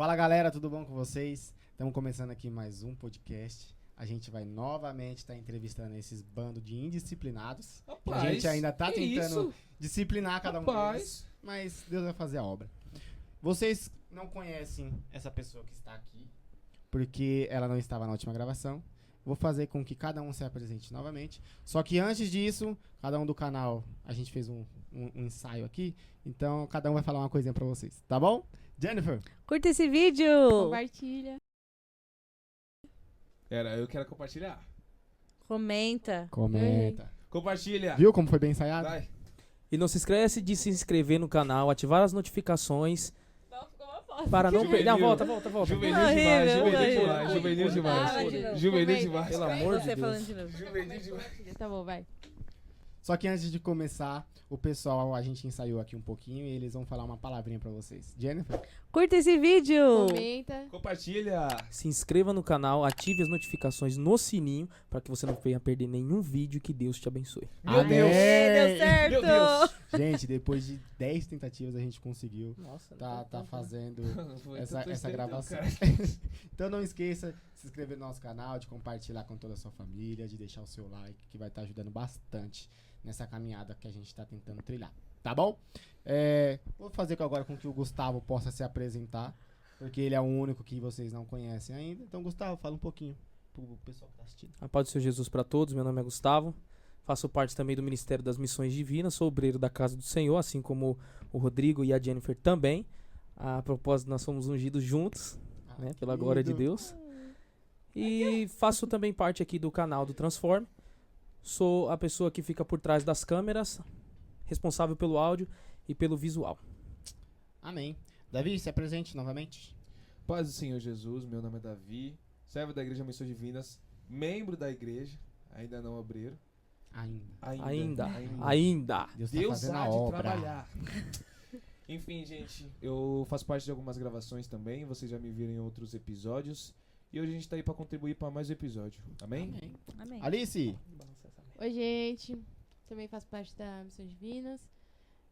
Fala galera, tudo bom com vocês? Estamos começando aqui mais um podcast. A gente vai novamente estar entrevistando esses bandos de indisciplinados. Rapaz, A gente ainda tá tentando isso? disciplinar cada um Rapaz. deles, mas Deus vai fazer a obra. Vocês não conhecem essa pessoa que está aqui, porque ela não estava na última gravação. Vou fazer com que cada um se apresente novamente. Só que antes disso, cada um do canal, a gente fez um ensaio aqui, então cada um vai falar uma coisinha pra vocês, tá bom? Jennifer, Curta esse vídeo! Compartilha. Eu quero compartilhar. Comenta. comenta. Compartilha. Viu como foi bem ensaiado? Vai. E não se esquece de se inscrever no canal, ativar as notificações Não, ficou uma foto. para não Juvenil. perder. Não, volta. Juvenil Horrível, demais, juvenil horrível. demais, juvenil Ah, demais. vai de novo. Juvenil Comenta. demais. Pelo amor de Você Deus. falando de novo. Juvenil demais. Tá bom, vai. Só que antes de começar, o pessoal, a gente ensaiou aqui um pouquinho e eles vão falar uma palavrinha pra vocês. Jennifer? Curta esse vídeo! Comenta. Compartilha. Se inscreva no canal, ative as notificações no sininho para que você não venha perder nenhum vídeo e que Deus te abençoe. Meu Amém. Deus. Deu certo! Meu Deus. Gente, depois de 10 tentativas a gente conseguiu Nossa, tá fazendo Foi essa tanto tempo, gravação. cara. Então não esqueça de se inscrever no nosso canal, de compartilhar com toda a sua família, de deixar o seu like, que vai estar ajudando bastante nessa caminhada que a gente tá tentando trilhar. Tá bom? Vou fazer agora com que o Gustavo possa se apresentar, porque ele é o único que vocês não conhecem ainda. Então, Gustavo, fala um pouquinho pro pessoal que tá assistindo. A paz do Senhor Jesus para todos, meu nome é Gustavo. Faço parte também do Ministério das Missões Divinas, sou obreiro da Casa do Senhor, assim como o Rodrigo e a Jennifer também. A propósito, nós somos ungidos juntos, né, pela glória de Deus. E faço também parte aqui do canal do Transforme. Sou a pessoa que fica por trás das câmeras, responsável pelo áudio e pelo visual. Amém. Davi, se apresente novamente. Paz do Senhor Jesus, meu nome é Davi, servo da Igreja Missões Divinas, membro da igreja, ainda não obreiro. Ainda. Deus, Deus tá fazendo há a de obra. trabalhar. Enfim, gente, eu faço parte de algumas gravações também, vocês já me viram em outros episódios. E hoje a gente tá aí pra contribuir pra mais um episódio. Amém? Amém. Amém. Alice, Oi, gente. Também faço parte da Missões Divinas.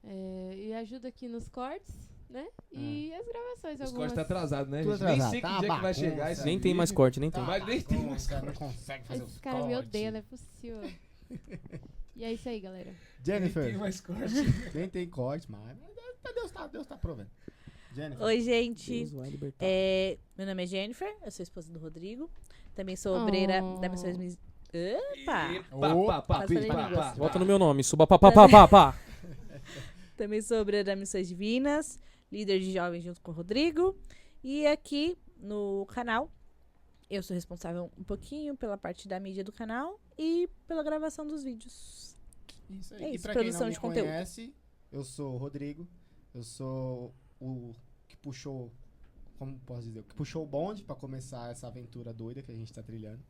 E ajudo aqui nos cortes, né? E as gravações. Os algumas. cortes tá atrasado, né? Tudo gente? Nem atrasado, sei que tá dia que vai bagunça. chegar esse Nem tem mais vídeo. corte, nem tem. Mas nem tem mais bagunça, não consegue fazer os Esse cara me cortes. odeia, não é possível. E é isso aí, galera. Nem Jennifer, tem mais corte. nem tem corte, mas Deus tá provendo. Jennifer. Oi, gente. Deus vai libertar. Meu nome é Jennifer, eu sou esposa do Rodrigo. Também sou obreira da Missões... Opa! Pá, Faça línguas. Volta no meu nome, suba pá. Também sou obreira da Missões Divinas, líder de jovens junto com o Rodrigo. E aqui no canal, eu sou responsável um pouquinho pela parte da mídia do canal e pela gravação dos vídeos. Isso aí. É E isso, pra quem não produção me de conteúdo. conhece, eu sou o Rodrigo. Eu sou o que puxou, como posso dizer, o que puxou o bonde pra começar essa aventura doida que a gente tá trilhando.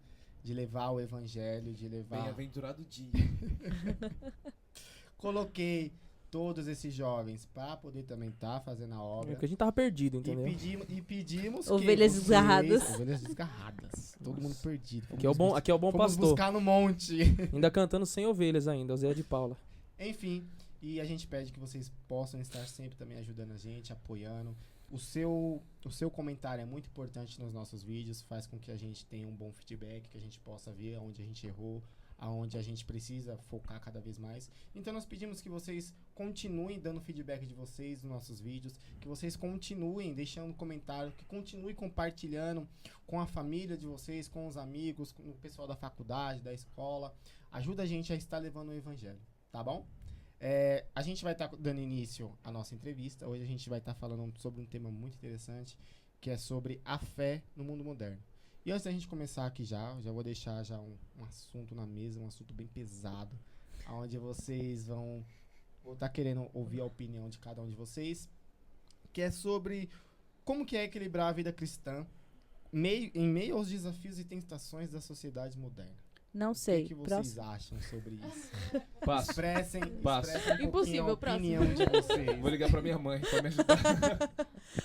De levar o evangelho, de levar... Bem-aventurado dia. Coloquei todos esses jovens pra poder também tá fazendo a É obra. porque a gente tava perdido, E entendeu? pedimos que Ovelhas vocês- desgarradas. Ovelhas desgarradas. Todo mundo perdido. Aqui é o bom Fomos pastor. buscar no monte. Ainda cantando sem ovelhas ainda, o Zé de Paula. Enfim, e a gente pede que vocês possam estar sempre também ajudando a gente, apoiando. O seu comentário é muito importante nos nossos vídeos, faz com que a gente tenha um bom feedback, que a gente possa ver aonde a gente errou, aonde a gente precisa focar cada vez mais. Então nós pedimos que vocês continuem dando feedback de vocês nos nossos vídeos, que vocês continuem deixando comentário, que continuem compartilhando com a família de vocês, com os amigos, com o pessoal da faculdade, da escola. Ajuda a gente a estar levando o evangelho, tá bom? A gente vai estar dando início à nossa entrevista. Hoje a gente vai estar falando sobre um tema muito interessante, que é sobre a fé no mundo moderno. E antes da gente começar aqui já vou deixar já um assunto na mesa, um assunto bem pesado, onde vocês vão estar querendo ouvir a opinião de cada um de vocês, que é sobre como que é equilibrar a vida cristã em meio aos desafios e tentações da sociedade moderna. Não O sei. que vocês Próximo. acham sobre isso? Passo. Expressem um pouquinho Impossível, a opinião de vocês. Vou ligar pra minha mãe pra me ajudar.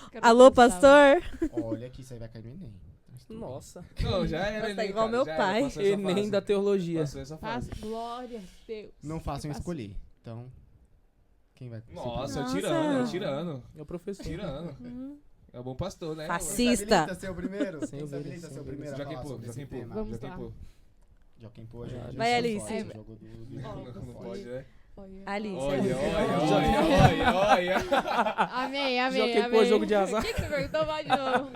Quero Alô, Gustavo. pastor? Olha que isso aí vai cair no Enem. Mas tudo Nossa. Não, já era Nossa, Enem, igual cara, meu já pai. Era, passou essa Enem fase. da teologia. Passou essa fase. Paz, glória a Deus. bem. Não façam Passa. escolher. Então, quem vai? Nossa, Nossa. tirando. É o professor. Tirando. É o bom pastor, né? Fascista. Você habilita seu primeiro? Sem Você ovelhas, habilita sem seu ovelhas. primeiro a Joaquim falar Pô, sobre esse Joaquim Pô. tema? Vamos Joaquim lá. Pô. Joaquim Pô, jogo de Vai, esporte, Alice. jogo do Não pode, né? Alice. Olha, Alice. olha. Amei, amei, Joaquim Pô, amei. jogo de azar. O que você perguntou? Vai de novo.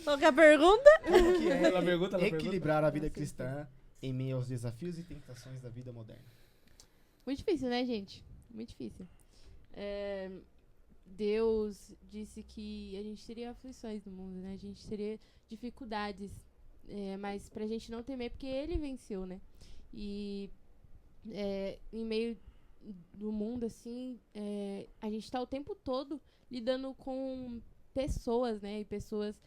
Qual que é a pergunta? Como que é Ela pergunta, ela equilibrar a vida cristã em meio aos desafios e tentações da vida moderna? Muito difícil, né, gente? Muito difícil. Deus disse que a gente teria aflições no mundo, né? A gente teria dificuldades, mas pra gente não temer, porque Ele venceu, né? E em meio do mundo, assim, a gente tá o tempo todo lidando com pessoas, né? E pessoas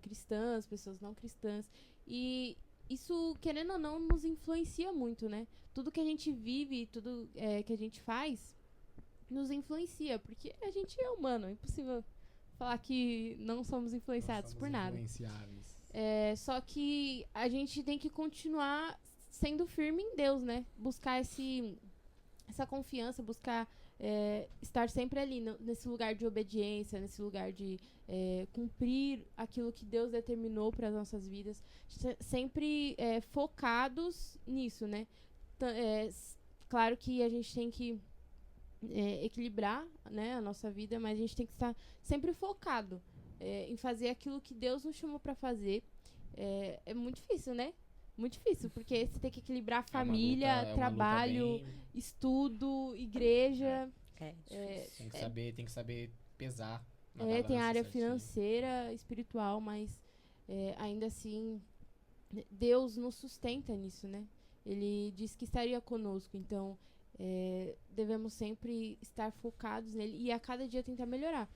cristãs, pessoas não cristãs. E isso, querendo ou não, nos influencia muito, né? Tudo que a gente vive, tudo que a gente faz, nos influencia, porque a gente é humano, é impossível falar que não somos influenciados por nada. Influenciáveis. Só que a gente tem que continuar sendo firme em Deus, né? Buscar essa confiança, buscar estar sempre ali, nesse lugar de obediência, nesse lugar de cumprir aquilo que Deus determinou para as nossas vidas, sempre focados nisso, né? Claro que a gente tem que equilibrar, né, a nossa vida, mas a gente tem que estar sempre focado em fazer aquilo que Deus nos chamou para fazer. É muito difícil, né? Muito difícil, porque você tem que equilibrar família, trabalho, estudo, igreja. Tem que saber pesar. Tem a área financeira, espiritual, mas ainda assim Deus nos sustenta nisso, né? Ele disse que estaria conosco, então devemos sempre estar focados nele e a cada dia tentar melhorar.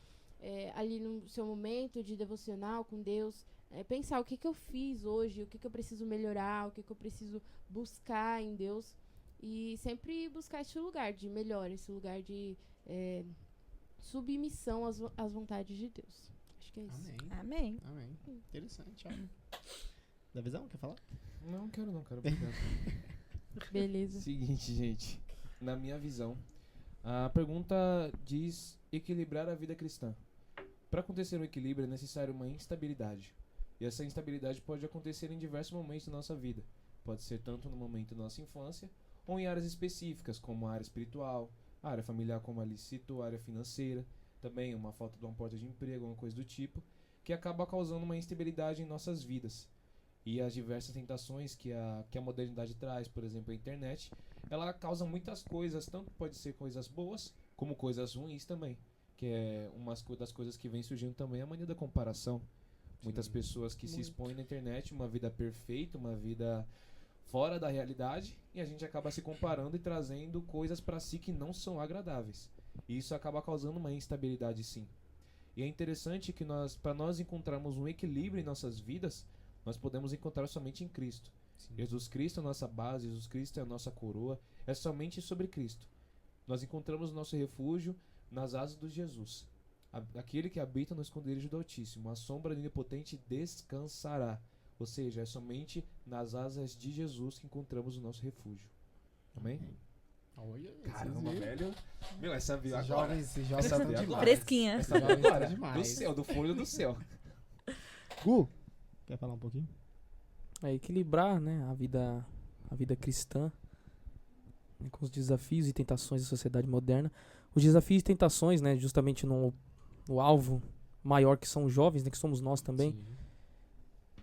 Ali no seu momento de devocional com Deus, pensar o que eu fiz hoje, o que eu preciso melhorar, o que eu preciso buscar em Deus e sempre buscar esse lugar de melhora, esse lugar de submissão às vontades de Deus. Acho que é isso. Amém. Interessante, ó. Da visão, quer falar? Não quero, obrigado. Beleza. Seguinte, gente. Na minha visão, a pergunta diz equilibrar a vida cristã. Para acontecer um equilíbrio é necessário uma instabilidade. E essa instabilidade pode acontecer em diversos momentos da nossa vida. Pode ser tanto no momento da nossa infância, ou em áreas específicas, como a área espiritual, a área familiar, como a Alice citou, a área financeira, também uma falta de uma porta de emprego, alguma coisa do tipo, que acaba causando uma instabilidade em nossas vidas. E as diversas tentações que a modernidade traz, por exemplo, a internet, ela causa muitas coisas, tanto pode ser coisas boas, como coisas ruins também. Que é uma das coisas que vem surgindo também a mania da comparação. Muitas pessoas que se expõem na internet, uma vida perfeita, uma vida fora da realidade, e a gente acaba se comparando e trazendo coisas para si que não são agradáveis. E isso acaba causando uma instabilidade, sim. E é interessante que para nós encontrarmos um equilíbrio em nossas vidas, nós podemos encontrar somente em Cristo. Sim. Jesus Cristo é a nossa base, Jesus Cristo é a nossa coroa, é somente sobre Cristo. Nós encontramos o nosso refúgio nas asas de Jesus. Aquele que habita no esconderijo do Altíssimo, a sombra do Onipotente descansará. Ou seja, é somente nas asas de Jesus que encontramos o nosso refúgio. Amém? Olha, caramba, velho. Meu, essa viu esses agora. Jovens estão demais. Fresquinha. Essa viu agora. Do céu, do folho do céu. Gu, quer falar um pouquinho? Equilibrar, né, a vida cristã, né, com os desafios e tentações da sociedade moderna. Os desafios e tentações, né, justamente no alvo maior que são os jovens, né, que somos nós também. Sim.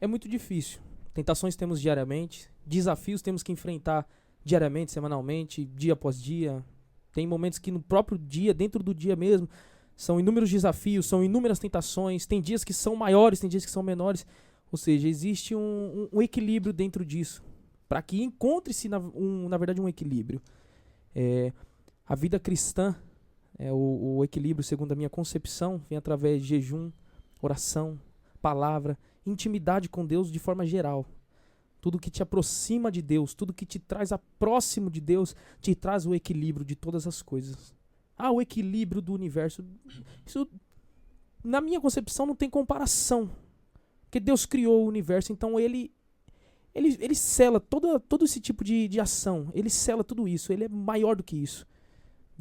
É muito difícil. Tentações temos diariamente, desafios temos que enfrentar diariamente, semanalmente, dia após dia. Tem momentos que no próprio dia, dentro do dia mesmo, são inúmeros desafios, são inúmeras tentações. Tem dias que são maiores, tem dias que são menores. Ou seja, existe um equilíbrio dentro disso, para que encontre-se, na verdade, um equilíbrio. A vida cristã, o equilíbrio, segundo a minha concepção, vem através de jejum, oração, palavra, intimidade com Deus de forma geral. Tudo que te aproxima de Deus, tudo que te traz a próximo de Deus, te traz o equilíbrio de todas as coisas. O equilíbrio do universo. Isso, na minha concepção, não tem comparação. Porque Deus criou o universo, então ele sela todo esse tipo de ação. Ele sela tudo isso, ele é maior do que isso.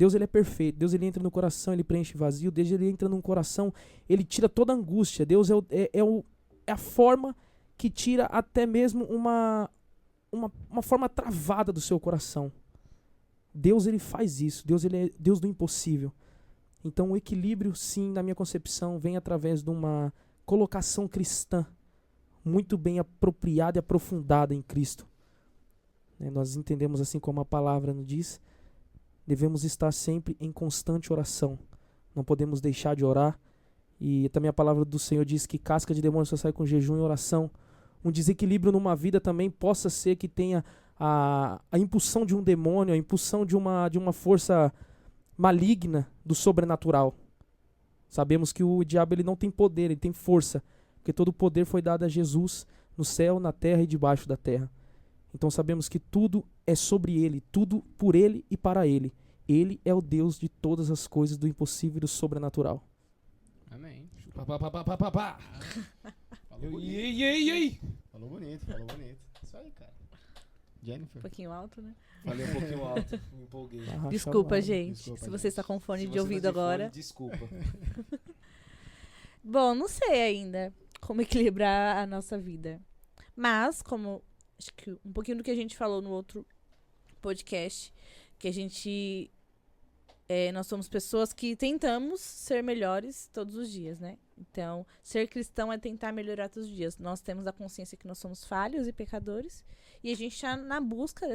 Deus, ele é perfeito. Deus, ele entra no coração, ele preenche vazio. Deus, ele entra num coração, ele tira toda a angústia. Deus é a forma que tira até mesmo uma forma travada do seu coração. Deus, ele faz isso. Deus, ele é Deus do impossível. Então, o equilíbrio, sim, na minha concepção, vem através de uma colocação cristã muito bem apropriada e aprofundada em Cristo. Nós entendemos, assim como a palavra nos diz, devemos estar sempre em constante oração. Não podemos deixar de orar. E também a palavra do Senhor diz que casca de demônio só sai com jejum e oração. Um desequilíbrio numa vida também possa ser que tenha a impulsão de um demônio, a impulsão de uma força maligna do sobrenatural. Sabemos que o diabo, ele não tem poder, ele tem força, porque todo o poder foi dado a Jesus no céu, na terra e debaixo da terra. Então sabemos que tudo é sobre ele, tudo por ele e para ele. Ele é o Deus de todas as coisas, do impossível e do sobrenatural. Amém. Pá. Falou bonito. Ei. Falou bonito, falou bonito. Isso aí, cara. Um Jennifer. pouquinho alto, né? Falei um pouquinho alto, me empolguei. Desculpa, gente. Desculpa, se você está com fone Se de você ouvido tá de fone, agora. desculpa. Bom, não sei ainda como equilibrar a nossa vida. Mas, como acho que um pouquinho do que a gente falou no outro podcast, que a gente... nós somos pessoas que tentamos ser melhores todos os dias, né? Então, ser cristão é tentar melhorar todos os dias. Nós temos a consciência que nós somos falhos e pecadores. E a gente está na busca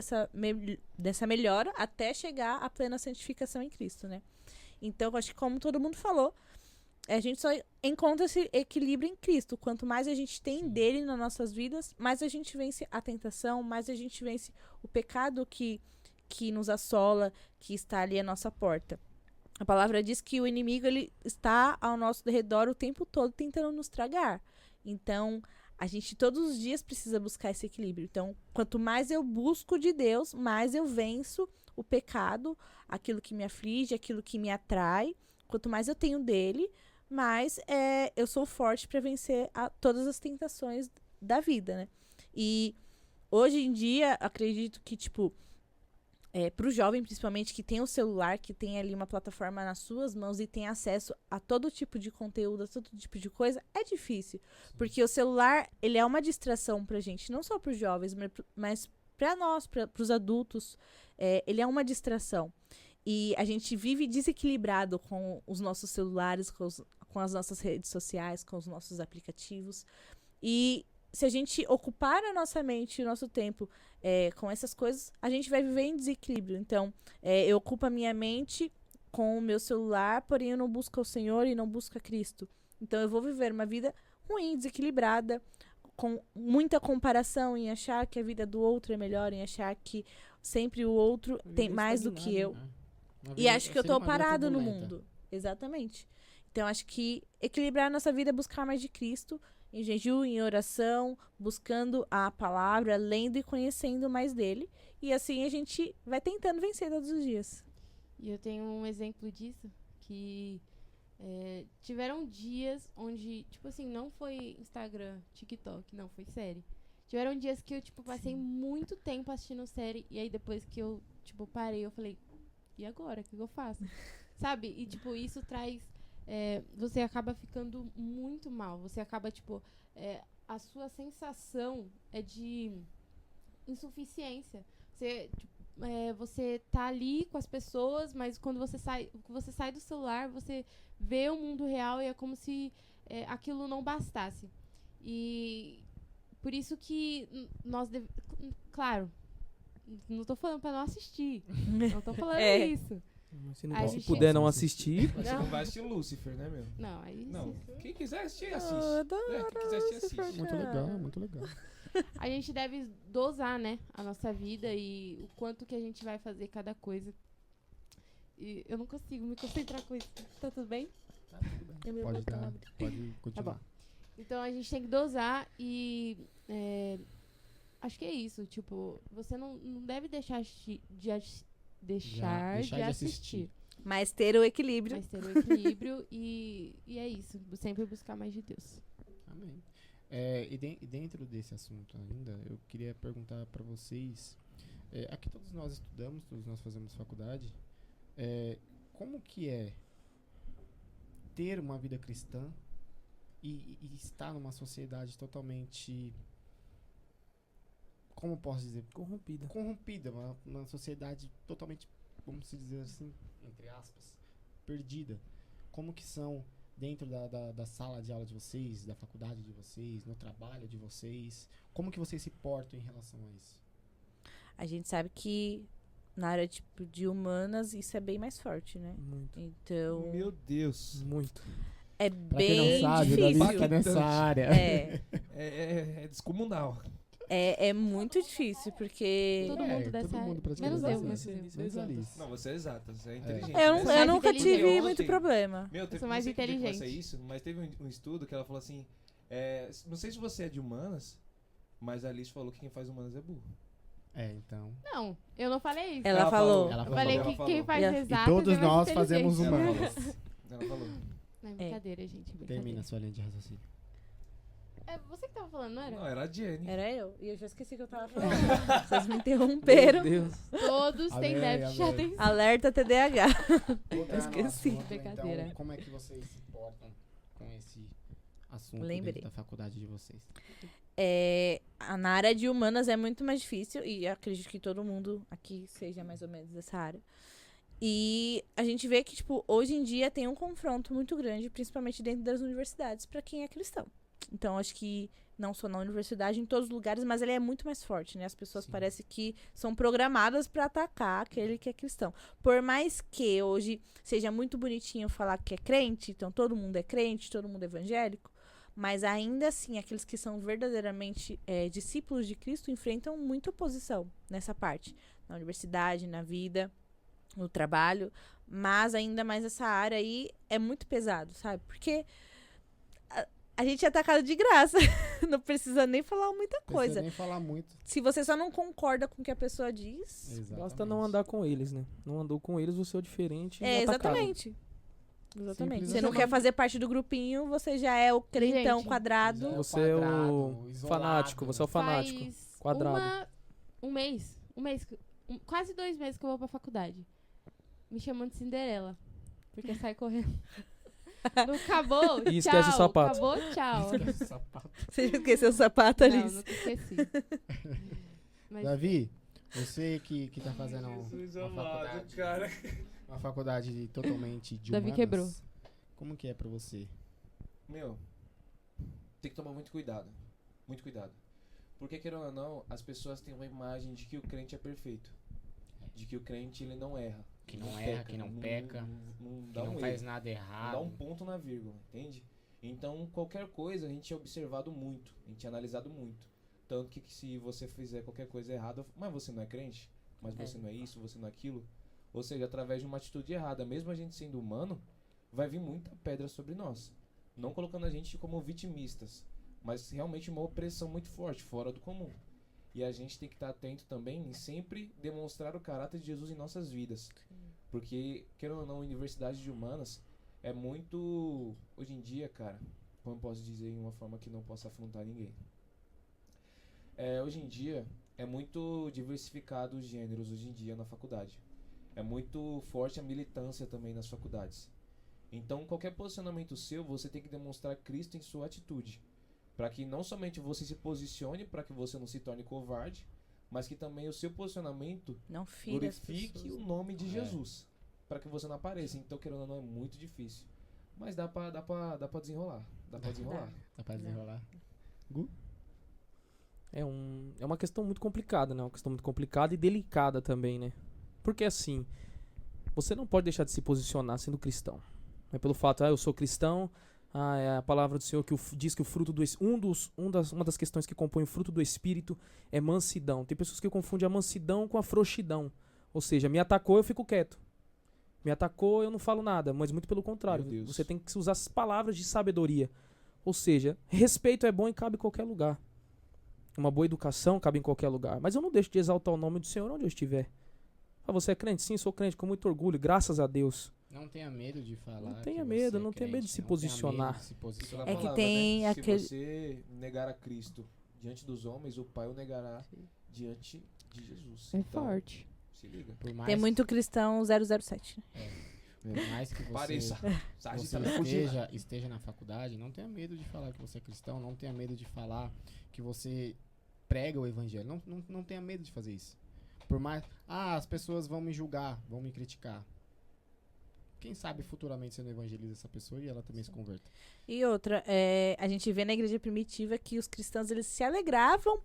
dessa melhora até chegar à plena santificação em Cristo, né? Então, eu acho que como todo mundo falou, a gente só encontra esse equilíbrio em Cristo. Quanto mais a gente tem dele nas nossas vidas, mais a gente vence a tentação, mais a gente vence o pecado que nos assola, que está ali à nossa porta. A palavra diz que o inimigo, ele está ao nosso redor o tempo todo tentando nos tragar. Então, a gente todos os dias precisa buscar esse equilíbrio. Então, quanto mais eu busco de Deus, mais eu venço o pecado, aquilo que me aflige, aquilo que me atrai. Quanto mais eu tenho dele, mais eu sou forte para vencer todas as tentações da vida, né? E hoje em dia, acredito que, para o jovem, principalmente, que tem o celular, que tem ali uma plataforma nas suas mãos e tem acesso a todo tipo de conteúdo, a todo tipo de coisa, é difícil. Porque o celular, ele é uma distração pra gente, não só pros jovens, mas pra nós, pros adultos. Ele é uma distração. E a gente vive desequilibrado com os nossos celulares, com as nossas redes sociais, com os nossos aplicativos. E se a gente ocupar a nossa mente e o nosso tempo com essas coisas, a gente vai viver em desequilíbrio. Então, eu ocupo a minha mente com o meu celular, porém eu não busco o Senhor e não busco a Cristo. Então, eu vou viver uma vida ruim, desequilibrada, com muita comparação, em achar que a vida do outro é melhor, em achar que sempre o outro tem mais do que eu. E acho que eu tô parado no mundo. Exatamente. Então, acho que equilibrar a nossa vida é buscar mais de Cristo, em jejum, em oração, buscando a palavra, lendo e conhecendo mais dele. E assim a gente vai tentando vencer todos os dias. E eu tenho um exemplo disso, que tiveram dias onde, não foi Instagram, TikTok, não, foi série. Tiveram dias que eu, passei muito tempo assistindo série, e aí depois que eu, parei, eu falei, e agora? O que eu faço? Sabe? E, isso traz... você acaba ficando muito mal. Você acaba, a sua sensação é de insuficiência. Você tá ali com as pessoas, mas quando você sai do celular, você vê o mundo real e é como se aquilo não bastasse. E por isso que claro, não tô falando pra não assistir. Não tô falando isso. Mas se puder não assistir... Mas você não vai assistir Lúcifer, né, meu? Não, aí... Não, quem quiser assistir, assiste. Quem quiser assistir, assiste. Muito legal, muito legal. A gente deve dosar, né, a nossa vida e o quanto que a gente vai fazer cada coisa. E eu não consigo me concentrar com isso. Tá tudo bem? Tá tudo bem. Pode continuar. Tá bom. Então a gente tem que dosar e... acho que é isso. Você não deve deixar de assistir. Mas ter o equilíbrio. E é isso. Sempre buscar mais de Deus. Amém. E dentro desse assunto ainda, eu queria perguntar para vocês, aqui todos nós estudamos, todos nós fazemos faculdade, como que é ter uma vida cristã e estar numa sociedade totalmente, como posso dizer, corrompida, uma sociedade totalmente, vamos dizer assim, entre aspas, perdida. Como que são dentro da sala de aula de vocês, da faculdade de vocês, no trabalho de vocês? Como que vocês se portam em relação a isso? A gente sabe que na área tipo, de humanas isso é bem mais forte, né? Muito. Então, Meu Deus. Muito. é Pra bem quem não sabe, o Davi difícil. tá nessa área. É descomunal. É muito difícil, porque... Todo mundo dessa todo área. mundo praticamente Menos eu, dessa menos área. eu. Menos a Alice. Não, você é exata, você é inteligente. Eu, né? eu mais nunca inteligente. tive Ontem- muito problema. Meu, Eu sou mais não sei que dia que vai inteligente. sair isso, mas teve um estudo que ela falou assim, não sei se você é de humanas, mas a Alice falou que quem faz humanas é burro. Então. Não, eu não falei isso. Ela falou. Ela Eu falou. falei Ela que falou. quem faz E exatas E todos é mais nós fazemos inteligente. humanas. Ela falou. Não, é brincadeira, gente. Brincadeira. Termina a sua linha de raciocínio. É você que tava falando, não era? Não, era a Jenny. Era eu. E eu já esqueci o que eu tava falando. Vocês me interromperam. Meu Deus. Todos têm Amém, déficit de amém. atenção. Alerta TDAH. Voltando ao esqueci. assunto, Brincadeira. Então, como é que vocês se portam com esse assunto Lembrei. dentro da faculdade de vocês? Na área de humanas é muito mais difícil. E acredito que todo mundo aqui seja mais ou menos dessa área. E a gente vê que, tipo, hoje em dia tem um confronto muito grande, principalmente dentro das universidades, pra quem é cristão. Então, acho que não só na universidade, em todos os lugares, mas ele é muito mais forte, né? As pessoas Sim. parece que são programadas pra atacar aquele que é cristão. Por mais que hoje seja muito bonitinho falar que é crente, então todo mundo é crente, todo mundo é evangélico, mas ainda assim, aqueles que são verdadeiramente discípulos de Cristo enfrentam muita oposição nessa parte. Na universidade, na vida, no trabalho, mas ainda mais essa área aí é muito pesado, sabe? Porque a gente é atacado de graça, não precisa nem falar muita Não coisa. precisa nem falar muito. Se você só não concorda com o que a pessoa diz, Exatamente. Basta não andar com eles, né? Não andou com eles, você é o diferente. e é atacado. exatamente. Exatamente. Simples Você não assim. quer fazer parte do grupinho, você já é o crentão Gente, quadrado. Você é o quadrado, isolado. fanático, você é o fanático. Faz Quadrado. um mês, quase 2 meses que eu vou pra faculdade. Me chamam de Cinderela. Porque sai correndo. Não acabou, E esquece o tchau. sapato. Acabou, tchau. Sapato. Você já esqueceu o sapato, Não, Alice? nunca esqueci. Mas Davi, você que tá fazendo uma faculdade totalmente de Davi humanas, quebrou. como que é pra você? Meu, tem que tomar muito cuidado. Muito cuidado. Porque, querendo ou não, as pessoas têm uma imagem de que o crente é perfeito. De que o crente, ele não erra. Que não erra, que não peca, Não Que dá não um faz erro. nada Não dá errado. um ponto na vírgula, entende? Então, qualquer coisa a gente é observado muito, a gente é analisado muito. Tanto que se você fizer qualquer coisa errada, mas você não é crente? Mas você não é isso, você não é aquilo? Ou seja, através de uma atitude errada, mesmo a gente sendo humano, vai vir muita pedra sobre nós. Não colocando a gente como vitimistas, mas realmente uma opressão muito forte, fora do comum. E a gente tem que estar atento também em sempre demonstrar o caráter de Jesus em nossas vidas. Porque, querendo ou não, a Universidade de Humanas é muito... Hoje em dia, cara, como eu posso dizer em uma forma que não possa afrontar ninguém. Hoje em dia, é muito diversificado os gêneros hoje em dia na faculdade. É muito forte a militância também nas faculdades. Então, qualquer posicionamento seu, você tem que demonstrar Cristo em sua atitude. Para que não somente você se posicione, para que você não se torne covarde, mas que também o seu posicionamento Não fira as glorifique pessoas. o nome de Jesus, para que você não apareça. Então, querendo ou não, é muito difícil. Mas dá pra desenrolar. Dá pra desenrolar. Dá pra desenrolar? É uma questão muito complicada, né? Uma questão muito complicada e delicada também, né? Porque assim, você não pode deixar de se posicionar sendo cristão. É pelo fato, eu sou cristão, é a palavra do Senhor que diz que o fruto do uma das questões que compõe o fruto do Espírito é mansidão. Tem pessoas que confundem a mansidão com a frouxidão. Ou seja, me atacou, eu fico quieto. Me atacou, eu não falo nada. Mas muito pelo contrário. Meu Deus. Você tem que usar as palavras de sabedoria. Ou seja, respeito é bom e cabe em qualquer lugar. Uma boa educação cabe em qualquer lugar. Mas eu não deixo de exaltar o nome do Senhor onde eu estiver. Ah, você é crente? Sim, sou crente, com muito orgulho, graças a Deus. Não tenha medo de falar. Não que tenha você medo, é não tenha medo de crente, se não tenha medo posicionar. de se Isso posicionar. na É que palavra, tem né? aquele- Se você negar a Cristo diante dos homens, o Pai o negará diante de Jesus. É Então, forte. Se liga. Por mais, Tem muito cristão 007. por mais que Pareça. você Tá me fugindo. esteja na faculdade, não tenha medo de falar que você é cristão, não tenha medo de falar que você prega o evangelho. Não tenha medo de fazer isso. Por mais... as pessoas vão me julgar, vão me criticar. Quem sabe futuramente você não evangeliza essa pessoa e ela também se converta. E outra, a gente vê na igreja primitiva que os cristãos eles se alegravam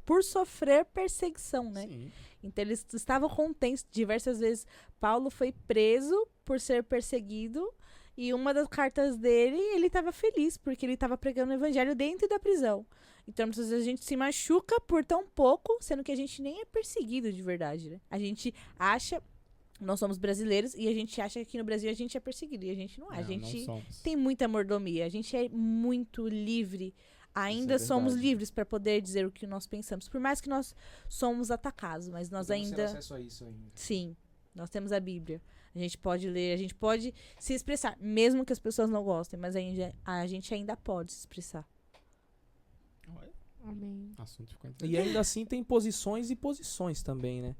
por sofrer perseguição, né? Sim. Então eles estavam contentes. Diversas vezes Paulo foi preso por ser perseguido e uma das cartas dele ele estava feliz porque ele estava pregando o evangelho dentro da prisão. Então muitas vezes a gente se machuca por tão pouco, sendo que a gente nem é perseguido de verdade, né? A gente acha... Nós somos brasileiros e a gente acha que aqui no Brasil a gente é perseguido. E a gente não é. A gente não somos. tem muita mordomia. A gente é muito livre. Ainda Isso é somos verdade. livres para poder dizer o que nós pensamos. Por mais que nós somos atacados, mas nós Podemos ter ainda... acesso a isso ainda. Sim, nós temos a Bíblia. A gente pode ler, a gente pode se expressar. Mesmo que as pessoas não gostem, mas a gente ainda pode se expressar. Olha, Amém. o assunto ficou E interessante. ainda assim tem posições e posições também, né?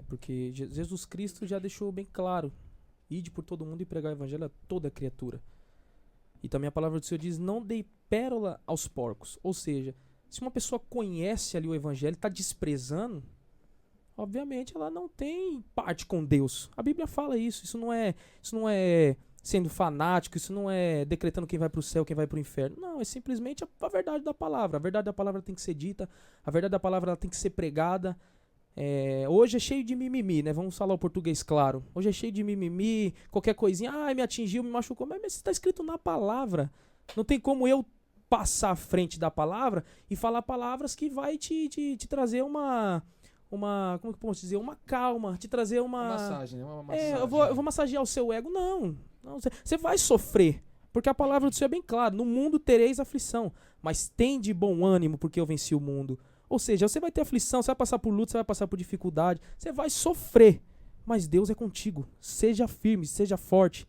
Porque Jesus Cristo já deixou bem claro: ide por todo mundo e pregar o evangelho a toda criatura. E também a palavra do Senhor diz: não dei pérola aos porcos. Ou seja, se uma pessoa conhece ali o evangelho e está desprezando, obviamente ela não tem parte com Deus. A Bíblia fala isso. Isso não é sendo fanático, isso não é decretando quem vai para o céu, quem vai para o inferno. Não, é simplesmente a verdade da palavra. A verdade da palavra tem que ser dita, a verdade da palavra ela tem que ser pregada. Hoje é cheio de mimimi, né? Vamos falar o português claro. Hoje é cheio de mimimi, qualquer coisinha, me atingiu, me machucou. Mas isso está escrito na palavra. Não tem como eu passar à frente da palavra e falar palavras que vai te trazer uma como que eu posso dizer? Uma calma, te trazer uma... Massagem, né? Uma massagem. eu vou massagear o seu ego. Não, você vai sofrer. Porque a palavra do Senhor é bem clara: no mundo tereis aflição, mas tem de bom ânimo porque eu venci o mundo. Ou seja, você vai ter aflição, você vai passar por luta, você vai passar por dificuldade, você vai sofrer, mas Deus é contigo. Seja firme, seja forte,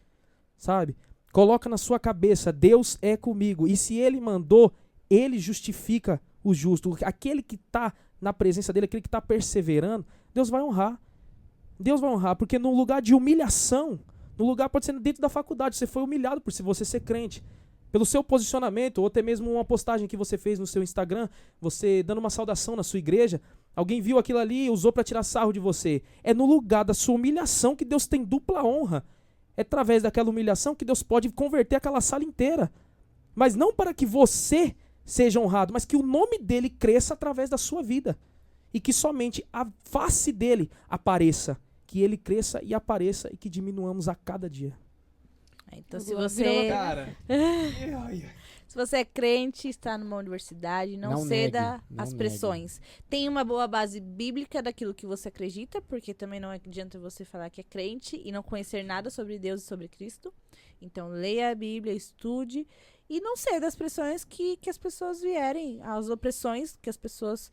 sabe? Coloca na sua cabeça: Deus é comigo. E se Ele mandou, Ele justifica o justo. Aquele que está na presença dEle, aquele que está perseverando, Deus vai honrar. Deus vai honrar, porque no lugar de humilhação, no lugar pode ser dentro da faculdade, você foi humilhado por você ser crente. Pelo seu posicionamento, ou até mesmo uma postagem que você fez no seu Instagram, você dando uma saudação na sua igreja, alguém viu aquilo ali e usou para tirar sarro de você. É no lugar da sua humilhação que Deus tem dupla honra. É através daquela humilhação que Deus pode converter aquela sala inteira. Mas não para que você seja honrado, mas que o nome dele cresça através da sua vida. E que somente a face dele apareça. Que ele cresça e apareça e que diminuamos a cada dia. Então, se Virou você, Cara. se você é crente, está numa universidade, não Não ceda negue, não às negue. pressões. Tenha uma boa base bíblica daquilo que você acredita, porque também não adianta você falar que é crente e não conhecer nada sobre Deus e sobre Cristo. Então, leia a Bíblia, estude e não ceda às pressões que as pessoas vierem, às opressões que as pessoas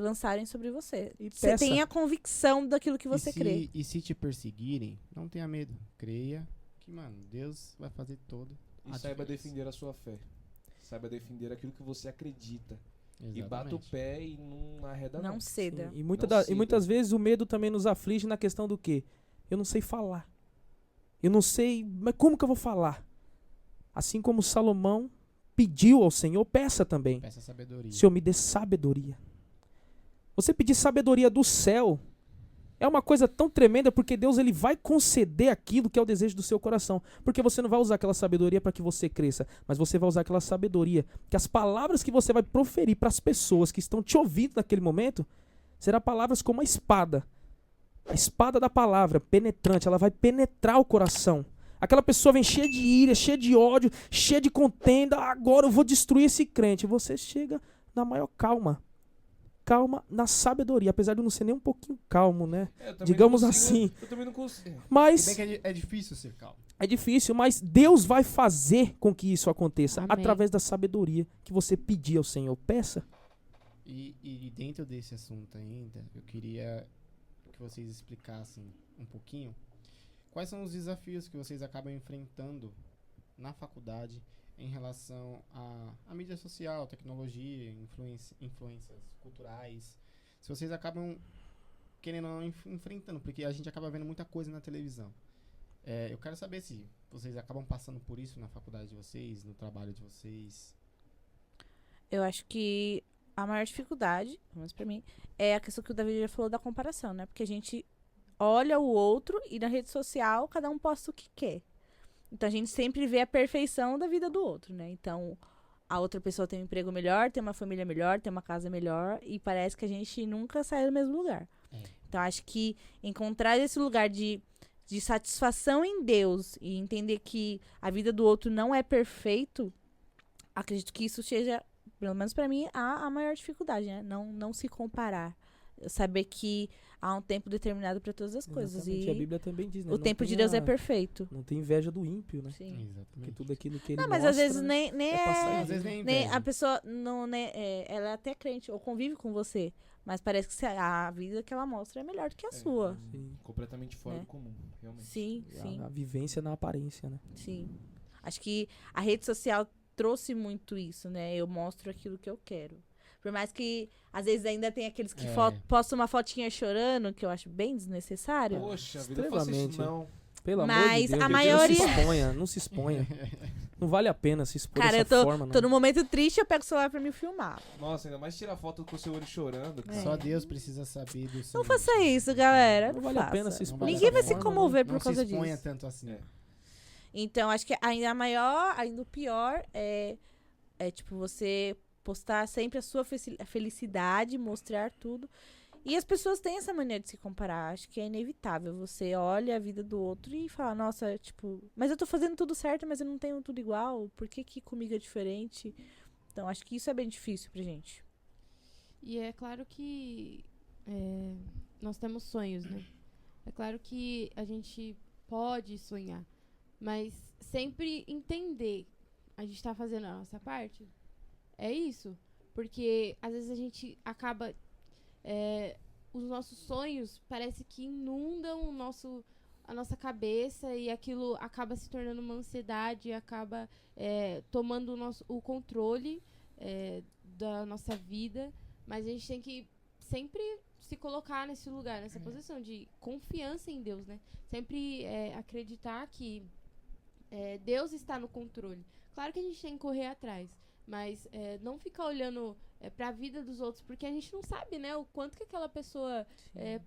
lançarem sobre você. E Você peça. tenha a convicção daquilo que você crê. E se te perseguirem, não tenha medo. Creia que, mano, Deus vai fazer todo. E saiba defender a sua fé. Saiba defender aquilo que você acredita. E bata o pé e não arreda Não ceda. Sim, E, Não ceda. muitas vezes o medo também nos aflige na questão do quê? Eu não sei falar. Eu não sei, mas como que eu vou falar? Assim como Salomão pediu ao Senhor, peça também. Peça sabedoria. Senhor, me dê sabedoria. Você pedir sabedoria do céu é uma coisa tão tremenda, porque Deus ele vai conceder aquilo que é o desejo do seu coração. Porque você não vai usar aquela sabedoria para que você cresça, mas você vai usar aquela sabedoria que as palavras que você vai proferir para as pessoas que estão te ouvindo naquele momento serão palavras como a espada. A espada da palavra, penetrante, ela vai penetrar o coração. Aquela pessoa vem cheia de ira, cheia de ódio, cheia de contenda. Agora eu vou destruir esse crente. Você chega na maior calma. Calma na sabedoria, apesar de não ser nem um pouquinho calmo, né? Digamos assim. Eu também não consigo. Se Mas bem que é difícil ser calmo. é difícil, mas Deus vai fazer com que isso aconteça Amém. através da sabedoria que você pedir ao Senhor. Peça. E dentro desse assunto ainda, eu queria que vocês explicassem um pouquinho quais são os desafios que vocês acabam enfrentando na faculdade em relação à mídia social, tecnologia, influências culturais. Se vocês acabam querendo ou não, enfrentando, porque a gente acaba vendo muita coisa na televisão. Eu quero saber se vocês acabam passando por isso na faculdade de vocês, no trabalho de vocês. Eu acho que a maior dificuldade, pelo menos pra mim, é a questão que o David já falou da comparação, né? Porque a gente olha o outro e na rede social cada um posta o que quer. Então a gente sempre vê a perfeição da vida do outro, né? Então a outra pessoa tem um emprego melhor, tem uma família melhor, tem uma casa melhor e parece que a gente nunca sai do mesmo lugar. Então acho que encontrar esse lugar de satisfação em Deus e entender que a vida do outro não é perfeito, acredito que isso seja, pelo menos pra mim, a maior dificuldade, né? Não se comparar. Saber que há um tempo determinado pra todas as coisas. Exatamente, E a Bíblia também diz, né? o tempo de Deus é perfeito. Não tem inveja do ímpio, né? Sim. Porque Exatamente. tudo aquilo que ele Não, mas mostra, às vezes nem é passageiro. Às vezes nem nem inveja. a pessoa não, né, ela é até crente ou convive com você, mas parece que a vida que ela mostra é melhor do que a sua. Sim. Completamente fora Né? do comum, realmente. Sim, sim, A vivência na aparência, né? sim. Acho que a rede social trouxe muito isso, né? Eu mostro aquilo que eu quero. Por mais que às vezes ainda tem aqueles que postam uma fotinha chorando, que eu acho bem desnecessário. Poxa, vida, não faça isso Extremamente. não. Pelo amor Mas de Deus, a Deus, maioria- não se exponha, não se exponha. Não vale a pena se expor Cara, dessa eu forma, não. tô num momento triste, eu pego o celular pra me filmar. Nossa, ainda mais tirar foto com o seu olho chorando. cara. Só Deus precisa saber do seu. Não faça isso, galera. Não vale a pena faça. se expor Ninguém vai dessa se forma, comover Não por causa se exponha disso. tanto assim. É. Então, acho que ainda o pior é tipo, você postar sempre a sua felicidade, mostrar tudo. E as pessoas têm essa mania de se comparar. Acho que é inevitável. Você olha a vida do outro e fala, nossa, tipo, mas eu tô fazendo tudo certo, mas eu não tenho tudo igual. Por que comigo é diferente? Então, acho que isso é bem difícil pra gente. E é claro que nós temos sonhos, né? É claro que a gente pode sonhar, mas sempre entender a gente tá fazendo a nossa parte. É isso. Porque às vezes a gente acaba... os nossos sonhos parece que inundam a nossa cabeça e aquilo acaba se tornando uma ansiedade, acaba tomando o controle da nossa vida. Mas a gente tem que sempre se colocar nesse lugar, nessa posição de confiança em Deus, né? Sempre acreditar que Deus está no controle. Claro que a gente tem que correr atrás, mas não ficar olhando para a vida dos outros, porque a gente não sabe, né, o quanto que aquela pessoa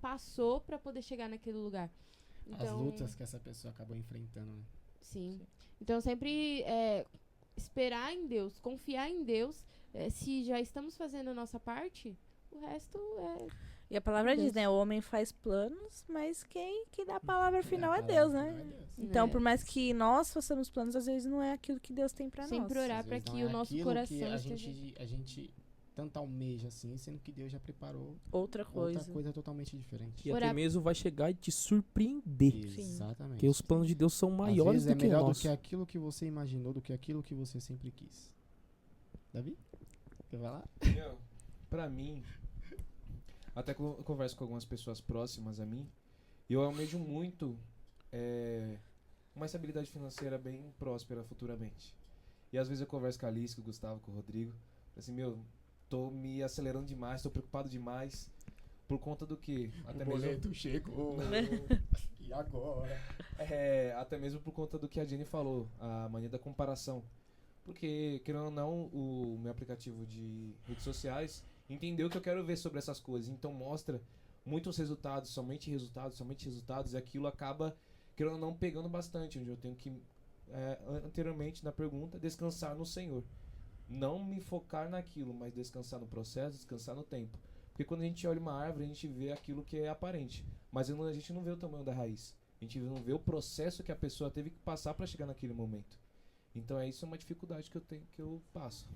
passou para poder chegar naquele lugar. As lutas que essa pessoa acabou enfrentando, né? Sim. Então, sempre esperar em Deus, confiar em Deus. Se já estamos fazendo a nossa parte, o resto E a palavra Deus. diz, né? O homem faz planos, mas quem dá a palavra final é Deus, né? Então, por mais que nós façamos planos, às vezes não é aquilo que Deus tem pra sempre nós. orar Às para vezes não que é o nosso aquilo coração que a esteja... gente tanto almeja assim, sendo que Deus já preparou Outra coisa. outra coisa totalmente diferente. E Orar- até mesmo vai chegar e te surpreender. Exatamente. Porque os planos de Deus são Às maiores vezes é do que o melhor do nosso. que aquilo que você imaginou, do que aquilo que você sempre quis. Davi? Quer falar? Meu, pra mim, até que eu converso com algumas pessoas próximas a mim, e eu almejo muito uma estabilidade financeira bem próspera futuramente. E às vezes eu converso com a Alice, com o Gustavo, com o Rodrigo, assim, meu, tô me acelerando demais, tô preocupado demais, por conta do que? Até mesmo, chegou. E agora? até mesmo por conta do que a Jenny falou, a mania da comparação. Porque, querendo ou não, o meu aplicativo de redes sociais entendeu que eu quero ver sobre essas coisas. Então mostra muitos resultados, somente resultados, e aquilo acaba, querendo ou não, pegando bastante. Onde eu tenho que, anteriormente, na pergunta, descansar no Senhor. Não me focar naquilo, mas descansar no processo, descansar no tempo. Porque quando a gente olha uma árvore, a gente vê aquilo que é aparente. Mas a gente não vê o tamanho da raiz. A gente não vê o processo que a pessoa teve que passar para chegar naquele momento. Então isso é uma dificuldade que eu tenho, que eu passo.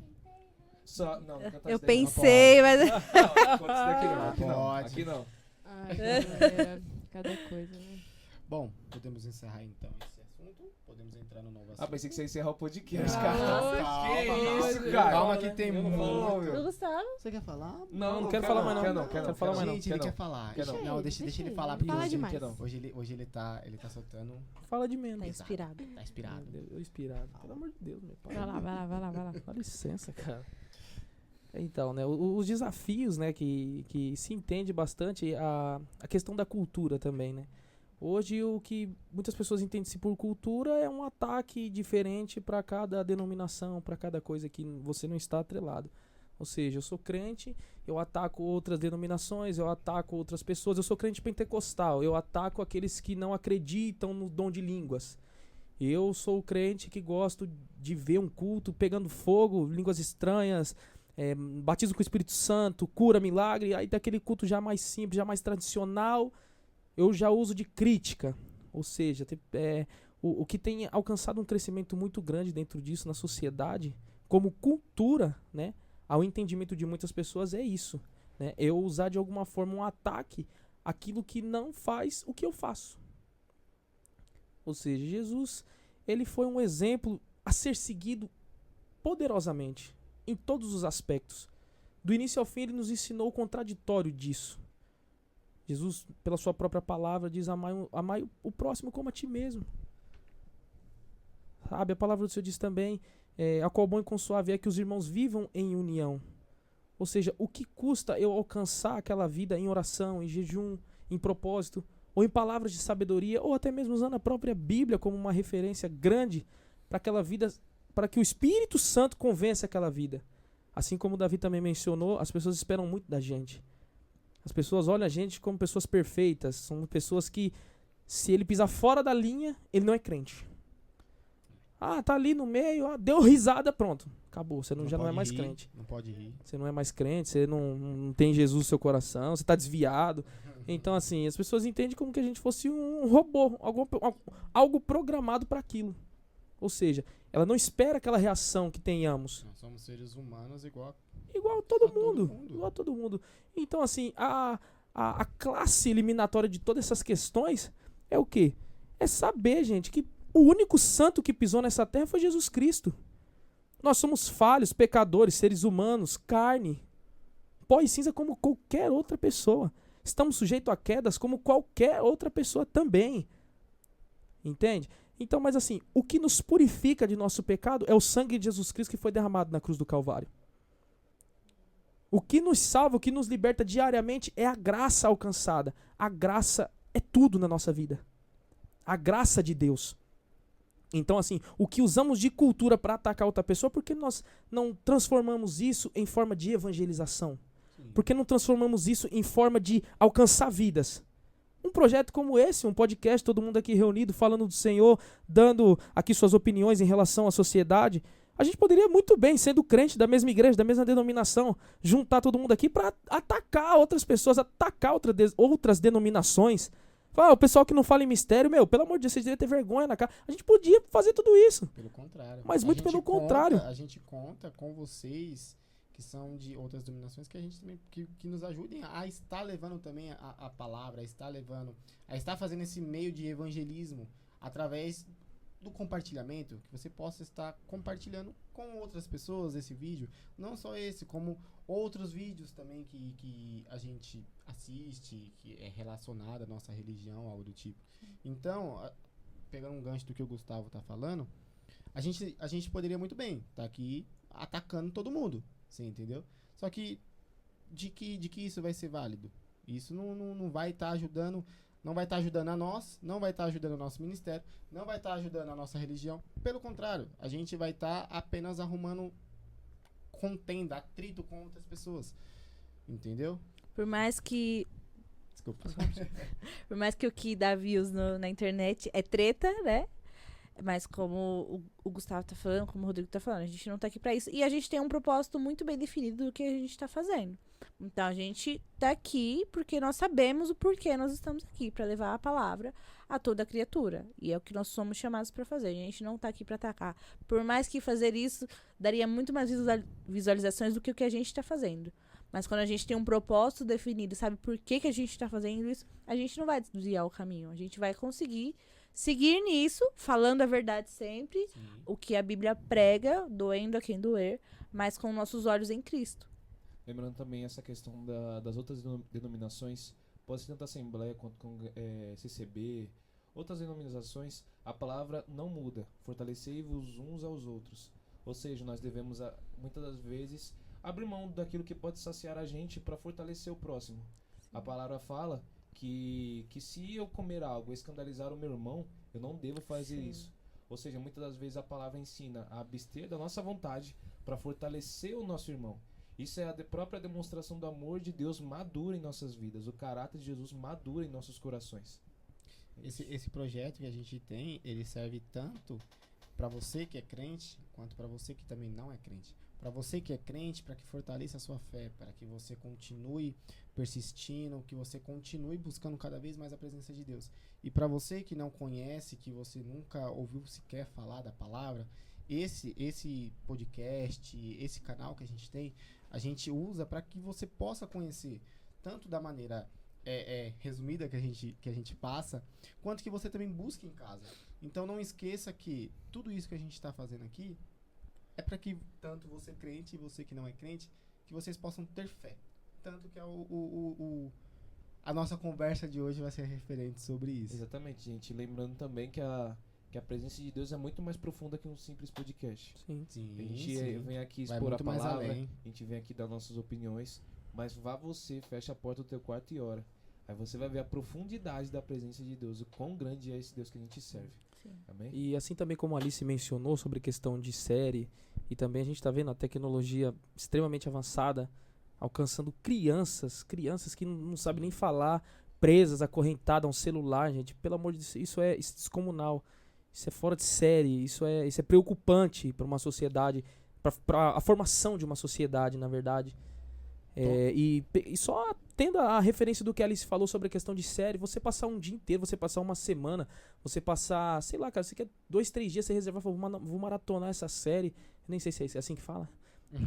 Não cantar Eu isso daí não. pensei, mas... Não, conta isso daqui não, aqui não. Pode. Aqui não. Ai, galera, cada coisa, né? Bom, podemos encerrar então esse assunto. Podemos entrar no novo assunto. Pensei que você ia encerrar o podcast, Ah, cara. calma, Que calma, isso, cara. calma que tem Eu não muito. vou, Do meu. Gustavo? Você quer falar? Não quero falar mais não. Quer não. Quero falar mais não. Gente, ele quer falar. Quer não. Não, deixa ele falar, ele. porque Fala hoje, demais. Quer não. hoje ele tá soltando. Fala de menos. Tá inspirado. Tá inspirado. Eu inspirado. Pelo amor de Deus, meu pai. Vai lá. Dá licença, cara. Então, né, os desafios, né, que se entende bastante a questão da cultura também, né? Hoje o que muitas pessoas entendem-se por cultura é um ataque diferente para cada denominação, para cada coisa que você não está atrelado. Ou seja, eu sou crente, eu ataco outras denominações, eu ataco outras pessoas. Eu sou crente pentecostal, eu ataco aqueles que não acreditam no dom de línguas. Eu sou crente que gosto de ver um culto pegando fogo, línguas estranhas, batismo com o Espírito Santo, cura, milagre. Aí daquele culto já mais simples, já mais tradicional, eu já uso de crítica. Ou seja, o que tem alcançado um crescimento muito grande dentro disso na sociedade, como cultura, né? Ao entendimento de muitas pessoas é isso, né? Eu usar de alguma forma um ataque àquilo que não faz o que eu faço. Ou seja, Jesus, ele foi um exemplo a ser seguido poderosamente, em todos os aspectos. Do início ao fim, ele nos ensinou o contraditório disso. Jesus, pela sua própria palavra, diz: amai o próximo como a ti mesmo. Sabe, a palavra do Senhor diz também: a qual bom e consuável é que os irmãos vivam em união. Ou seja, o que custa eu alcançar aquela vida em oração, em jejum, em propósito, ou em palavras de sabedoria, ou até mesmo usando a própria Bíblia como uma referência grande para aquela vida, para que o Espírito Santo convença aquela vida. Assim como o Davi também mencionou, as pessoas esperam muito da gente. As pessoas olham a gente como pessoas perfeitas, são pessoas que, se ele pisar fora da linha, ele não é crente. Ah, tá ali no meio, deu risada, pronto. Acabou, você já não é mais crente. Não pode rir. Você não é mais crente, você não tem Jesus no seu coração, você tá desviado. Então, assim, as pessoas entendem como que a gente fosse um robô, algo programado para aquilo. Ou seja, ela não espera aquela reação que tenhamos. Nós somos seres humanos igual a todo mundo. Igual a todo mundo. Então, assim, a classe eliminatória de todas essas questões é o quê? É saber, gente, que o único santo que pisou nessa terra foi Jesus Cristo. Nós somos falhos, pecadores, seres humanos, carne, pó e cinza como qualquer outra pessoa. Estamos sujeitos a quedas como qualquer outra pessoa também. Entende? Então, mas assim, o que nos purifica de nosso pecado é o sangue de Jesus Cristo que foi derramado na cruz do Calvário. O que nos salva, o que nos liberta diariamente é a graça alcançada. A graça é tudo na nossa vida. A graça de Deus. Então, assim, o que usamos de cultura para atacar outra pessoa, por que nós não transformamos isso em forma de evangelização? Sim. Por que não transformamos isso em forma de alcançar vidas? Um projeto como esse, um podcast, todo mundo aqui reunido, falando do Senhor, dando aqui suas opiniões em relação à sociedade. A gente poderia muito bem, sendo crente da mesma igreja, da mesma denominação, juntar todo mundo aqui para atacar outras pessoas, atacar outras denominações. O pessoal que não fala em mistério, pelo amor de Deus, vocês deveriam ter vergonha na cara. A gente podia fazer tudo isso. Pelo contrário. Mas muito pelo contrário. A gente conta com vocês que são de outras denominações que a gente também que nos ajudem a estar levando também a palavra, a estar fazendo esse meio de evangelismo através do compartilhamento, que você possa estar compartilhando com outras pessoas esse vídeo, não só esse, como outros vídeos também que a gente assiste, que é relacionado à nossa religião, algo do tipo. Então, pegando um gancho do que o Gustavo tá falando, a gente poderia muito bem estar aqui atacando todo mundo, você entendeu? Só que de que isso vai ser válido? Isso não vai estar ajudando. Não vai estar ajudando a nós, não vai estar ajudando o nosso ministério, não vai estar ajudando a nossa religião. Pelo contrário, a gente vai estar apenas arrumando contenda, atrito com outras pessoas. Entendeu? Por mais que... Desculpa. Por mais que o que dá views na internet é treta, né? Mas como o Gustavo tá falando, como o Rodrigo tá falando, a gente não tá aqui pra isso. E a gente tem um propósito muito bem definido do que a gente tá fazendo. Então, a gente tá aqui porque nós sabemos o porquê nós estamos aqui, pra levar a palavra a toda a criatura. E é o que nós somos chamados pra fazer. A gente não tá aqui pra atacar. Por mais que fazer isso daria muito mais visualizações do que o que a gente tá fazendo. Mas quando a gente tem um propósito definido, sabe por que a gente tá fazendo isso, a gente não vai desviar o caminho. A gente vai conseguir seguir nisso, falando a verdade sempre, Sim. o que a Bíblia prega, doendo a quem doer, mas com nossos olhos em Cristo. Lembrando também essa questão das outras denominações, pode ser tanto Assembleia quanto com CCB, outras denominações, a palavra não muda, fortalecei-vos uns aos outros. Ou seja, nós devemos muitas das vezes abrir mão daquilo que pode saciar a gente para fortalecer o próximo. A palavra fala que se eu comer algo e escandalizar o meu irmão, eu não devo fazer isso. Ou seja, muitas das vezes a palavra ensina a abster da nossa vontade para fortalecer o nosso irmão. Isso é a própria demonstração do amor de Deus madura em nossas vidas. O caráter de Jesus madura em nossos corações. Esse projeto que a gente tem, ele serve tanto para você que é crente, quanto para você que também não é crente. Para você que é crente, para que fortaleça a sua fé, para que você continue persistindo, que você continue buscando cada vez mais a presença de Deus. E para você que não conhece, que você nunca ouviu sequer falar da palavra, esse podcast, esse canal que a gente usa para que você possa conhecer tanto da maneira resumida que a gente passa, quanto que você também busque em casa. Então não esqueça que tudo isso que a gente está fazendo aqui é para que tanto você crente e você que não é crente, que vocês possam ter fé. Tanto que a nossa conversa de hoje vai ser referente sobre isso. Exatamente, gente. Lembrando também que a presença de Deus é muito mais profunda que um simples podcast. Sim. A gente vem aqui expor a palavra, a gente vem aqui dar nossas opiniões, mas vá você, fecha a porta do teu quarto e ora. Aí você vai ver a profundidade da presença de Deus, o quão grande é esse Deus que a gente serve. Sim. Amém? E assim também como a Alice mencionou sobre questão de série, e também a gente está vendo a tecnologia extremamente avançada, alcançando crianças que não sabem nem falar, presas, acorrentadas a um celular, gente. Pelo amor de Deus, isso é descomunal. Isso é fora de série, isso é preocupante para uma sociedade, para a formação de uma sociedade, na verdade. E só tendo a referência do que a Alice falou sobre a questão de série, você passar um dia inteiro, você passar uma semana, você passar, sei lá, cara, você quer 2, 3 dias, você reservar, vou maratonar essa série. Eu nem sei se é assim que fala.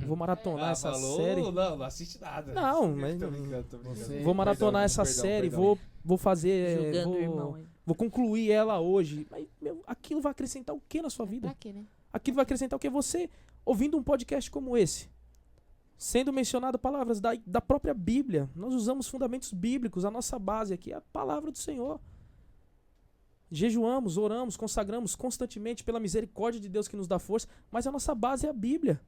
Vou maratonar essa série. Não assiste nada. Não, mas tô brincando. Vou maratonar essa série, vou fazer, Julgando o irmão aí. vou concluir ela hoje. Mas, aquilo vai acrescentar o que na sua vida? Pra quê, né? Aquilo vai acrescentar o que? Você, ouvindo um podcast como esse, sendo mencionado palavras da própria Bíblia, nós usamos fundamentos bíblicos, a nossa base aqui é a palavra do Senhor. Jejuamos, oramos, consagramos constantemente pela misericórdia de Deus que nos dá força, mas a nossa base é a Bíblia.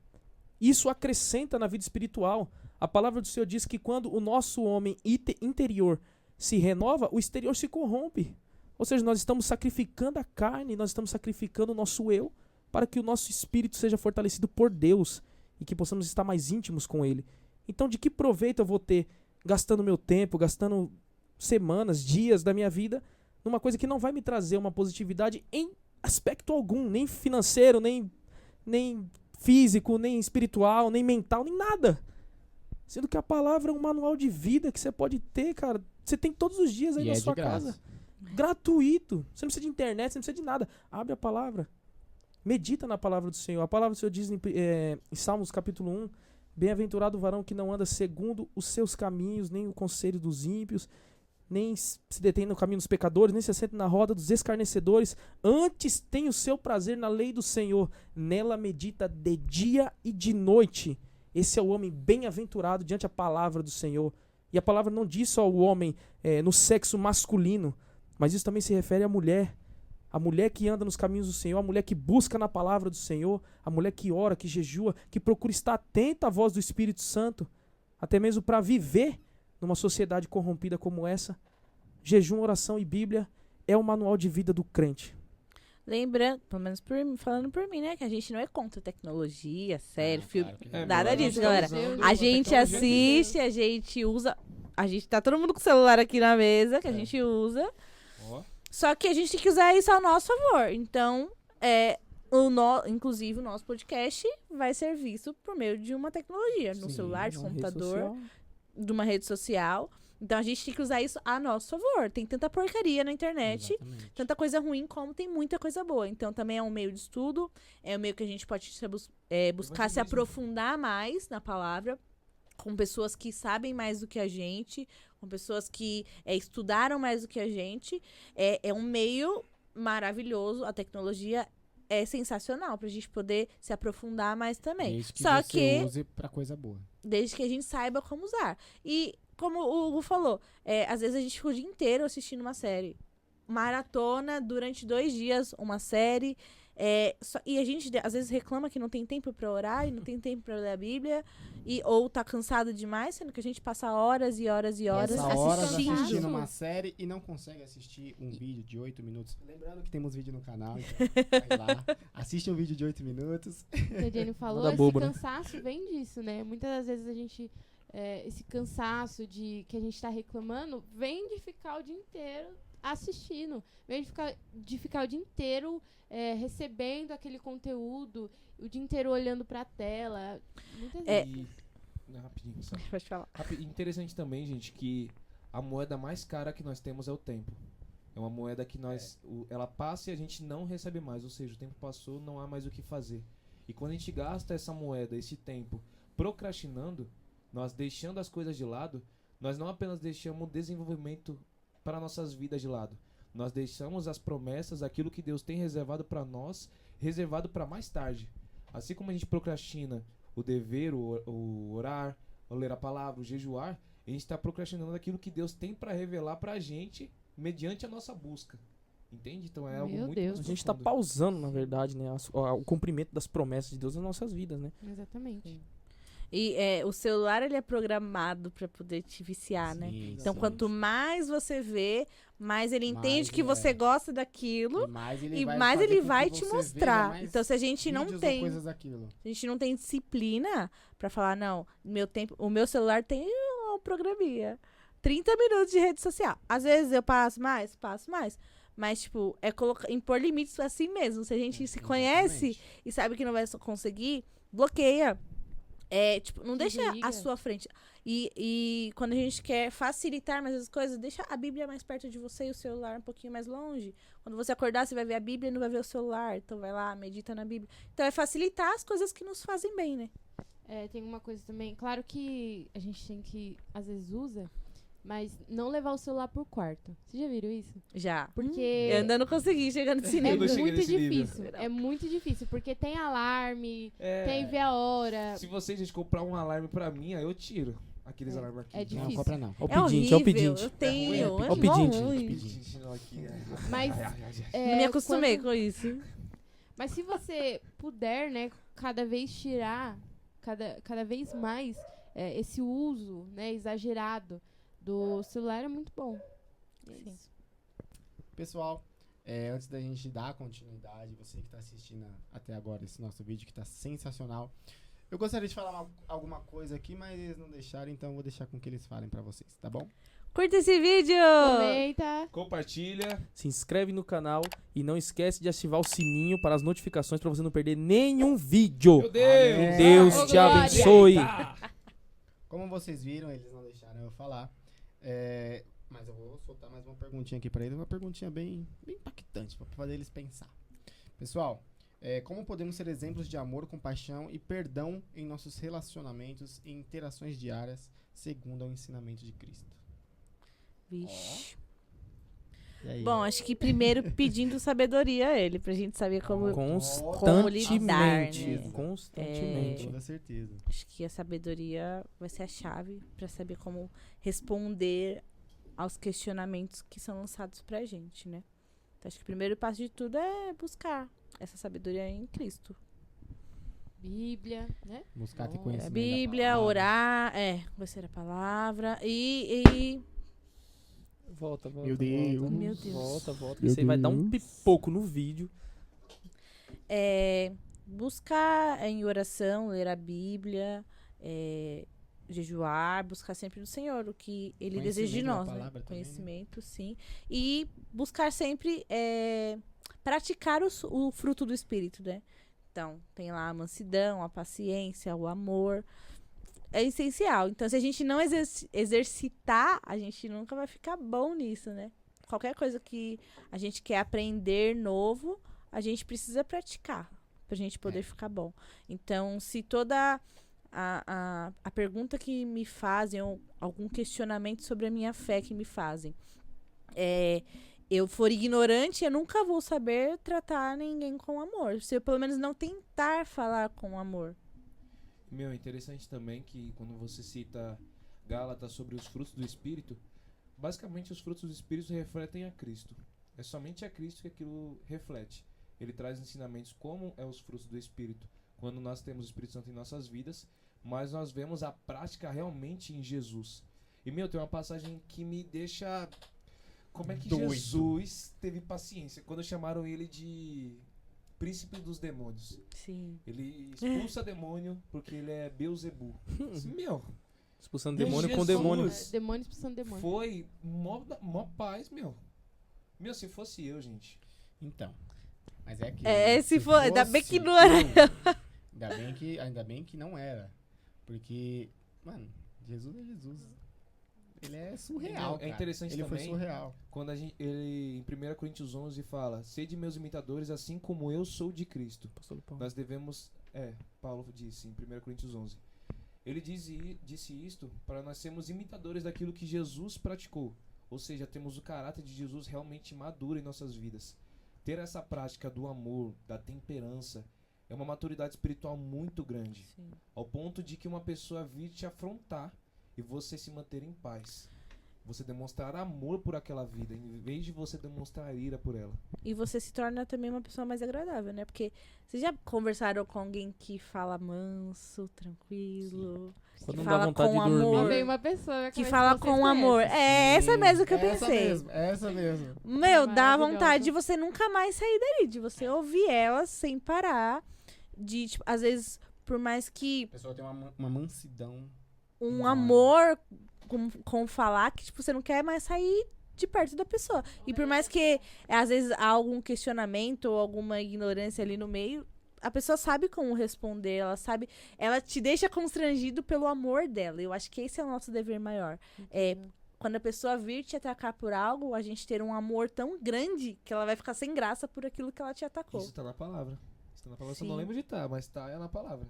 Isso acrescenta na vida espiritual. A palavra do Senhor diz que quando o nosso homem interior se renova, o exterior se corrompe. Ou seja, nós estamos sacrificando a carne, nós estamos sacrificando o nosso eu para que o nosso espírito seja fortalecido por Deus e que possamos estar mais íntimos com Ele. Então, de que proveito eu vou ter gastando meu tempo, gastando semanas, dias da minha vida numa coisa que não vai me trazer uma positividade em aspecto algum, nem financeiro, nem físico, nem espiritual, nem mental, nem nada. Sendo que a palavra é um manual de vida que você pode ter, cara. Você tem todos os dias aí na sua casa. Gratuito. Você não precisa de internet, você não precisa de nada. Abre a palavra. Medita na palavra do Senhor. A palavra do Senhor diz em Salmos capítulo 1, bem-aventurado o varão que não anda segundo os seus caminhos, nem o conselho dos ímpios, nem se detém no caminho dos pecadores, nem se assenta na roda dos escarnecedores. Antes tem o seu prazer na lei do Senhor. Nela medita de dia e de noite. Esse é o homem bem-aventurado diante da palavra do Senhor. E a palavra não diz só o homem no sexo masculino, mas isso também se refere à mulher. A mulher que anda nos caminhos do Senhor, a mulher que busca na palavra do Senhor, a mulher que ora, que jejua, que procura estar atenta à voz do Espírito Santo, até mesmo para viver numa sociedade corrompida como essa. Jejum, oração e Bíblia é o manual de vida do crente. Lembrando, pelo menos falando por mim, né? Que a gente não é contra tecnologia, série, filme. Claro Nada disso, galera. usando A gente assiste, a gente usa. A gente tá todo mundo com o celular aqui na mesa, que a gente usa. Ó. Só que a gente tem que usar isso ao nosso favor. Então, inclusive, o nosso podcast vai ser visto por meio de uma tecnologia. No Sim, celular, de uma rede computador, social. de uma rede social. Então, a gente tem que usar isso a nosso favor. Tem tanta porcaria na internet, Exatamente. tanta coisa ruim, como tem muita coisa boa. Então, também é um meio de estudo, é um meio que a gente pode buscar se aprofundar mais na palavra, com pessoas que sabem mais do que a gente, com pessoas que estudaram mais do que a gente. É um meio maravilhoso, a tecnologia é sensacional pra gente poder se aprofundar mais também. Desde que Só você que, use pra coisa boa. desde que a gente saiba como usar. E, como o Hugo falou, às vezes a gente fica o dia inteiro assistindo uma série. Maratona durante 2 dias, uma série. E a gente, às vezes, reclama que não tem tempo pra orar e não tem tempo pra ler a Bíblia. Ou tá cansado demais, sendo que a gente passa horas e horas e horas Passa horas assistindo. assistindo uma série e não consegue assistir um vídeo de 8 minutos. Lembrando que temos vídeo no canal, então vai lá, assiste um vídeo de 8 minutos. Que a Jenny falou, Nada esse bobo, né? cansaço vem disso, né? Muitas das vezes a gente, esse cansaço que a gente tá reclamando, vem de ficar o dia inteiro assistindo, vem de ficar o dia inteiro recebendo aquele conteúdo, o dia inteiro olhando pra tela. Muitas vezes. Rapidinho, só. Pode falar. Interessante também, gente, que a moeda mais cara que nós temos é o tempo. É uma moeda que ela passa e a gente não recebe mais, ou seja, o tempo passou, não há mais o que fazer. E quando a gente gasta essa moeda, esse tempo, procrastinando, nós deixando as coisas de lado, nós não apenas deixamos o desenvolvimento para nossas vidas de lado, nós deixamos as promessas, aquilo que Deus tem reservado para nós, reservado para mais tarde. Assim como a gente procrastina o dever, o orar, o ler a palavra, o jejuar, a gente está procrastinando aquilo que Deus tem para revelar para a gente mediante a nossa busca. Entende? Então é algo Meu muito Deus. mais A gente tá profundo. pausando, na verdade, né? O cumprimento das promessas de Deus nas nossas vidas, né? Exatamente. E o celular, ele é programado pra poder te viciar, né? Sim, Então, sim. quanto mais você vê, mais ele entende Mais, que você gosta daquilo E mais e vai mais fazer ele com vai que te você mostrar. veja mais Então, se a gente não vídeos ou tem, coisas daquilo. a gente não tem disciplina pra falar, não, o meu celular tem um programinha. 30 minutos de rede social. Às vezes eu passo mais. Mas, tipo, impor limites assim mesmo. Se a gente se conhece Exatamente. e sabe que não vai conseguir, bloqueia. Tipo, não deixa Desliga. à sua frente. E quando a gente quer facilitar mais as coisas, deixa a Bíblia mais perto de você e o celular um pouquinho mais longe. Quando você acordar, você vai ver a Bíblia e não vai ver o celular. Então vai lá, medita na Bíblia. Então é facilitar as coisas que nos fazem bem, né? Tem uma coisa também, claro que a gente tem que, às vezes usa, mas não levar o celular pro quarto. Vocês já viram isso? Já. Porque Eu ainda não consegui chegar nesse Eu é não cheguei muito nesse nível. difícil. É muito difícil, porque tem alarme, É, tem ver a hora. se vocês, gente, comprar um alarme pra mim, aí eu tiro aqueles alarmes aqui. É difícil. Não, compra não. Ó o É pedinte, horrível. ó o pedinte. Eu tenho. É o É pedinte. bom, ruim. Pedinte. Mas Não me acostumei com isso. Mas se você puder, né, cada vez tirar, cada vez mais esse uso, né, exagerado do celular é muito bom. É Sim. isso. Pessoal, antes da gente dar continuidade, você que está assistindo até agora esse nosso vídeo que está sensacional, eu gostaria de falar alguma coisa aqui, mas eles não deixaram, então eu vou deixar com que eles falem para vocês, tá bom? Curta esse vídeo! Comenta. Compartilha. Se inscreve no canal e não esquece de ativar o sininho para as notificações para você não perder nenhum vídeo. Meu Deus! Amém. Deus Ô, te glória. abençoe. Como vocês viram, eles não deixaram eu falar, mas eu vou soltar mais uma perguntinha aqui para eles, uma perguntinha bem impactante, para fazer eles pensar. Pessoal, como podemos ser exemplos de amor, compaixão e perdão em nossos relacionamentos e interações diárias, segundo o ensinamento de Cristo? Vixe. E aí? Bom, acho que primeiro pedindo sabedoria a ele, pra gente saber como lidar, Constantemente. né? Constantemente. Com toda certeza. Acho que a sabedoria vai ser a chave pra saber como responder aos questionamentos que são lançados pra gente, né? Então, acho que o primeiro passo de tudo é buscar essa sabedoria em Cristo. Bíblia, né? Buscar ter Bom, conhecimento A da Bíblia, palavra. orar, conhecer a palavra e Volta. Meu Deus. Meu Deus. Volta. Meu Você vai dar um Deus. pipoco no vídeo. buscar em oração, ler a Bíblia, jejuar, buscar sempre no Senhor o que Ele deseja de Conhecimento da nós, né? palavra também, né? Conhecimento, sim. E buscar sempre praticar o fruto do Espírito, né? Então, tem lá a mansidão, a paciência, o amor. É essencial. Então, se a gente não exercitar, a gente nunca vai ficar bom nisso, né? Qualquer coisa que a gente quer aprender novo, a gente precisa praticar pra gente poder ficar bom. Então, se toda a pergunta que me fazem, ou algum questionamento sobre a minha fé que me fazem, eu for ignorante, eu nunca vou saber tratar ninguém com amor. Se eu pelo menos não tentar falar com amor. É interessante também que quando você cita Gálatas sobre os frutos do Espírito, basicamente os frutos do Espírito refletem a Cristo. É somente a Cristo que aquilo reflete. ele traz ensinamentos como é os frutos do Espírito. Quando nós temos o Espírito Santo em nossas vidas, mas nós vemos a prática realmente em Jesus. E, tem uma passagem que me deixa... Como é que Doido. Jesus teve paciência? Quando chamaram ele de príncipe dos demônios. Sim. Ele expulsa demônio porque ele é Beelzebu. Meu, Expulsando demônio com Jesus. demônio. Demônio expulsando demônio. foi mó paz, meu. Meu, se fosse eu, gente. Então. Mas é que. Se for. Ainda bem que fosse não era. eu, ainda bem que não era. Porque, mano, Jesus é Jesus. Ele é surreal. É cara. interessante Ele também. foi surreal. Quando ele, em 1 Coríntios 11, fala: sede meus imitadores, assim como eu sou de Cristo. Apóstolo Paulo. Nós devemos. Paulo disse em 1 Coríntios 11. Ele disse isto para nós sermos imitadores daquilo que Jesus praticou. Ou seja, temos o caráter de Jesus realmente maduro em nossas vidas. Ter essa prática do amor, da temperança, é uma maturidade espiritual muito grande. Sim. Ao ponto de que uma pessoa vir te afrontar e você se manter em paz. Você demonstrar amor por aquela vida, em vez de você demonstrar ira por ela. E você se torna também uma pessoa mais agradável, né? Porque vocês já conversaram com alguém que fala manso, tranquilo, Quando que não dá fala vontade com de dormir. amor, Veio uma pessoa que fala com amor. É essa mesmo que eu pensei. Essa mesmo. Meu, dá Maravilhosa. vontade de você nunca mais sair dali, de você ouvir ela sem parar, de, tipo, às vezes, por mais que A pessoa tem uma mansidão. um Não. amor com falar que, tipo, você não quer mais sair de perto da pessoa. E por mais que, às vezes, há algum questionamento ou alguma ignorância ali no meio, a pessoa sabe como responder, ela te deixa constrangido pelo amor dela. Eu acho que esse é o nosso dever maior. Quando a pessoa vir te atacar por algo, a gente ter um amor tão grande que ela vai ficar sem graça por aquilo que ela te atacou. Isso tá na palavra. Isso tá na palavra. Eu Sim. não lembro de tá, mas é na palavra.